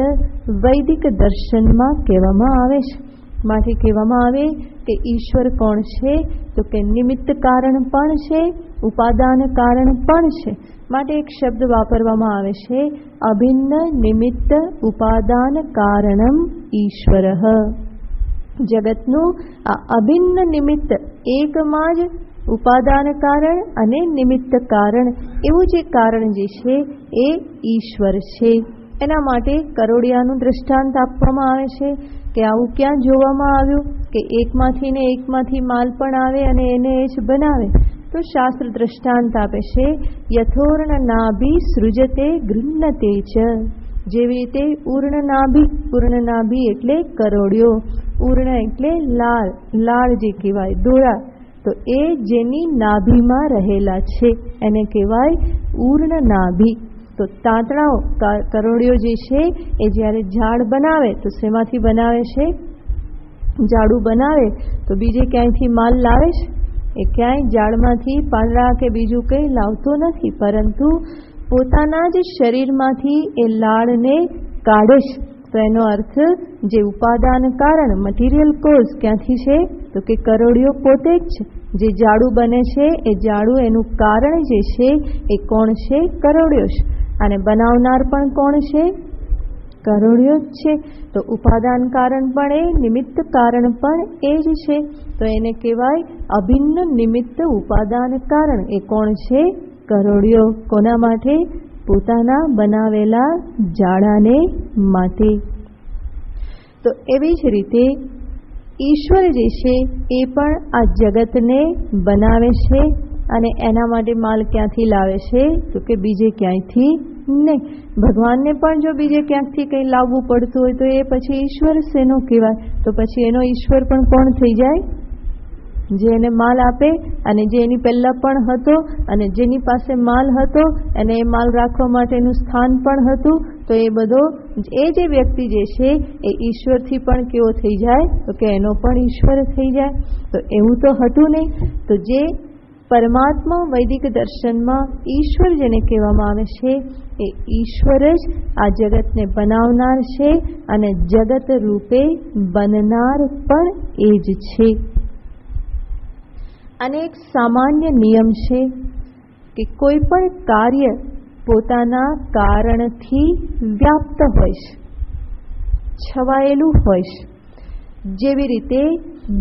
વૈદિક દર્શનમાં કહેવામાં આવે છે. માટે કહેવામાં આવે કે ઈશ્વર કોણ છે? તો કે નિમિત્ત કારણ પણ છે, ઉપાદાન કારણ પણ છે. માટે એક શબ્દ વાપરવામાં આવે છે અભિન્ન નિમિત્ત ઉપાદાન કારણમ ઈશ્વર. જગતનું આ અભિન્ન નિમિત્ત, એકમાં જ ઉપાદાન કારણ અને નિમિત્ત કારણ એવું જે કારણ જે છે એ ઈશ્વર છે. એના માટે કરોડિયાનું દૃષ્ટાંત આપવામાં આવે છે કે આવું ક્યાં જોવામાં આવ્યું કે એકમાંથી ને એકમાંથી માલ પણ આવે અને એને એ જ બનાવે? તો શાસ્ત્ર દૃષ્ટાંત આપે છે યથોર્ણ નાભી સૃજતે ગૃહ્ણતે ચ. જેવી રીતે ઉર્ણ નાભી એટલે કરોડિયો, ઉર્ણ એટલે લાળ, લાળ જે કહેવાય દોરા. તો એ જેની નાભીમાં રહેલા છે એને કહેવાય ઉર્ણ નાભી. તો તાંતણાઓ, કરોડિયો જે છે એ જ્યારે ઝાડ બનાવે તો શેમાંથી બનાવે છે? ઝાડુ બનાવે તો બીજે ક્યાંયથી માલ લાવે છે? એ ક્યાંય ઝાડમાંથી પાંદડા કે બીજું કંઈ લાવતો નથી, પરંતુ પોતાના જ શરીરમાંથી એ લાળને કાઢે છે. તો એનો અર્થ જે ઉપાદાન કારણ મટીરિયલ કોઝ ક્યાંથી છે? તો કે કરોડિયો પોતે જ છે. જે ઝાડુ બને છે એ ઝાડુ એનું કારણ જે છે એ કોણ છે? કરોડિયો છે. અને બનાવનાર પણ કોણ છે? કરોડિયો જ છે. તો ઉપાદાન કારણ પણ એ, નિમિત્ત કારણ પણ એ જ છે. તો એને કહેવાય અભિન્ન નિમિત્ત ઉપાદાન કારણ. એ કોણ છે? કરોડિયો. કોના માટે? પોતાના બનાવેલા ઝાડાને માટે. તો એવી જ રીતે ઈશ્વર જે છે એ પણ આ જગતને બનાવે છે અને એના માટે માલ ક્યાંથી લાવે છે? તો કે બીજે ક્યાંયથી નહીં. ભગવાનને પણ જો બીજે ક્યાંકથી કંઈ લાવવું પડતું હોય તો એ પછી ઈશ્વર શેનો કહેવાય? તો પછી એનો ઈશ્વર પણ કોણ થઈ જાય? જે એને માલ આપે અને જે એની પહેલાં પણ હતો અને જેની પાસે માલ હતો અને એ માલ રાખવા માટેનું સ્થાન પણ હતું. તો એ બધો એ જે વ્યક્તિ જે છે એ ઈશ્વરથી પણ કેવો થઈ જાય? તો કે એનો પણ ઈશ્વર થઈ જાય. તો એવું તો હતું નહીં. તો જે પરમાત્મા વૈદિક દર્શનમાં ઈશ્વર જેને કહેવામાં આવે છે એ ઈશ્વર જ આ જગતને બનાવનાર છે અને જગત રૂપે બનનાર પણ એ જ છે. અને એક સામાન્ય નિયમ છે કે કોઈ પણ કાર્ય પોતાના કારણથી વ્યાપ્ત હોય છે, છવાયેલું હોય છે. જેવી રીતે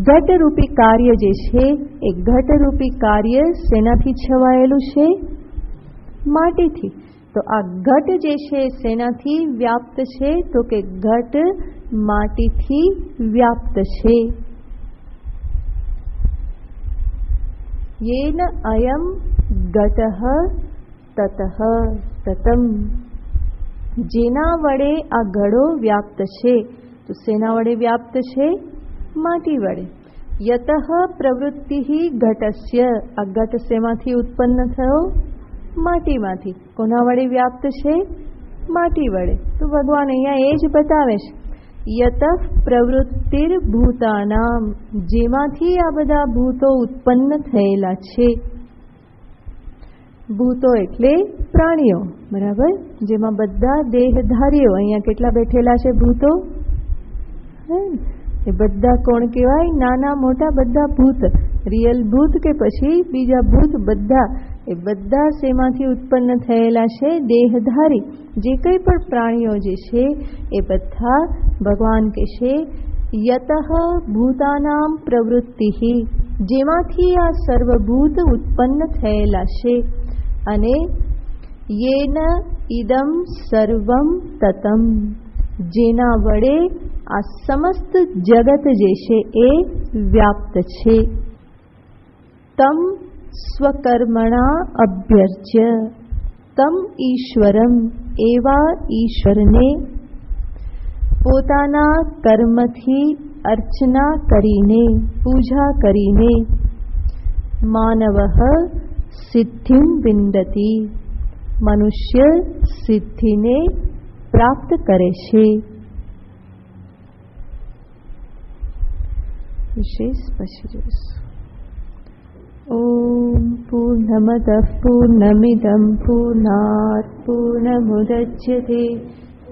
ઘટરૂપી કાર્ય જે છે એ ઘટરૂપી કાર્ય શેનાથી છવાયેલું છે? માટીથી. તો આ ઘટ જે છે શેનાથી વ્યાપ્ત છે? તો કે ઘટ માટીથી વ્યાપ્ત છે. येन अयम गतः ततः ततम. જેના વડે આ ઘડો વ્યાપ્ત છે, તો શેના વડે વ્યાપ્ત છે? માટી વડે. યતઃ પ્રવૃત્તિ ઘટસ્ય. આ ઘટ શેમાંથી ઉત્પન્ન થયો? માટીમાંથી. કોના વડે વ્યાપ્ત છે? માટી વડે. તો ભગવાન અહીંયા એ જ બતાવે છે, યતઃ પ્રવૃત્તિર ભૂતાનામ. જેમાંથી આ બધા ભૂતો ઉત્પન્ન થયેલા છે. ભૂતો એટલે પ્રાણીઓ, બરાબર? જેમાં બધા દેહધારીઓ. અહીંયા કેટલા બેઠેલા છે ભૂતો? એ બધા કોણ કહેવાય? નાના મોટા બધા ભૂત. રિયલ ભૂત કે પછી બીજા ભૂત, બધા એ બધા શેમાંથી ઉત્પન્ન થયેલા છે? દેહધારી. જે કંઈ પણ પ્રાણીઓ જે છે એ બધા ભગવાન કહેશે યતઃ ભૂતાનામ પ્રવૃત્તિ. જેમાંથી આ સર્વભૂત ઉત્પન્ન થયેલા છે. અને યેન ઇદમ સર્વમ તતમ. જેના વડે આ સમસ્ત જગત જે છે એ વ્યાપ્ત છે. તમ સ્વકર્મણા અભ્યર્ચ્ય. તમ ઈશ્વરમ. એવા ઈશ્વરને પોતાના કર્મથી અર્ચના કરીને, પૂજા કરીને, માનવઃ સિદ્ધિમ વિંદતિ. મનુષ્ય સિદ્ધિને પ્રાપ્ત કરે છે. વિશેષ પછી જોઈશું. ઓમ પૂર્ણમદ પૂર્ણમિદં પૂર્ણાત પૂર્ણમુદચ્યતે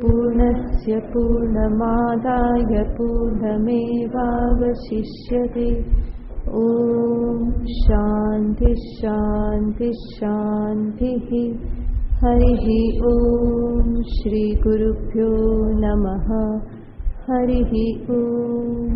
પૂર્ણસ્ય પૂર્ણમાદાય પૂર્ણમેવાવશિષ્યતે. ઓમ શાંતિ શાંતિ શાંતિ. હરિ ઓમ. શ્રી ગુરુભ્યો નમઃ. હરિ ઓમ.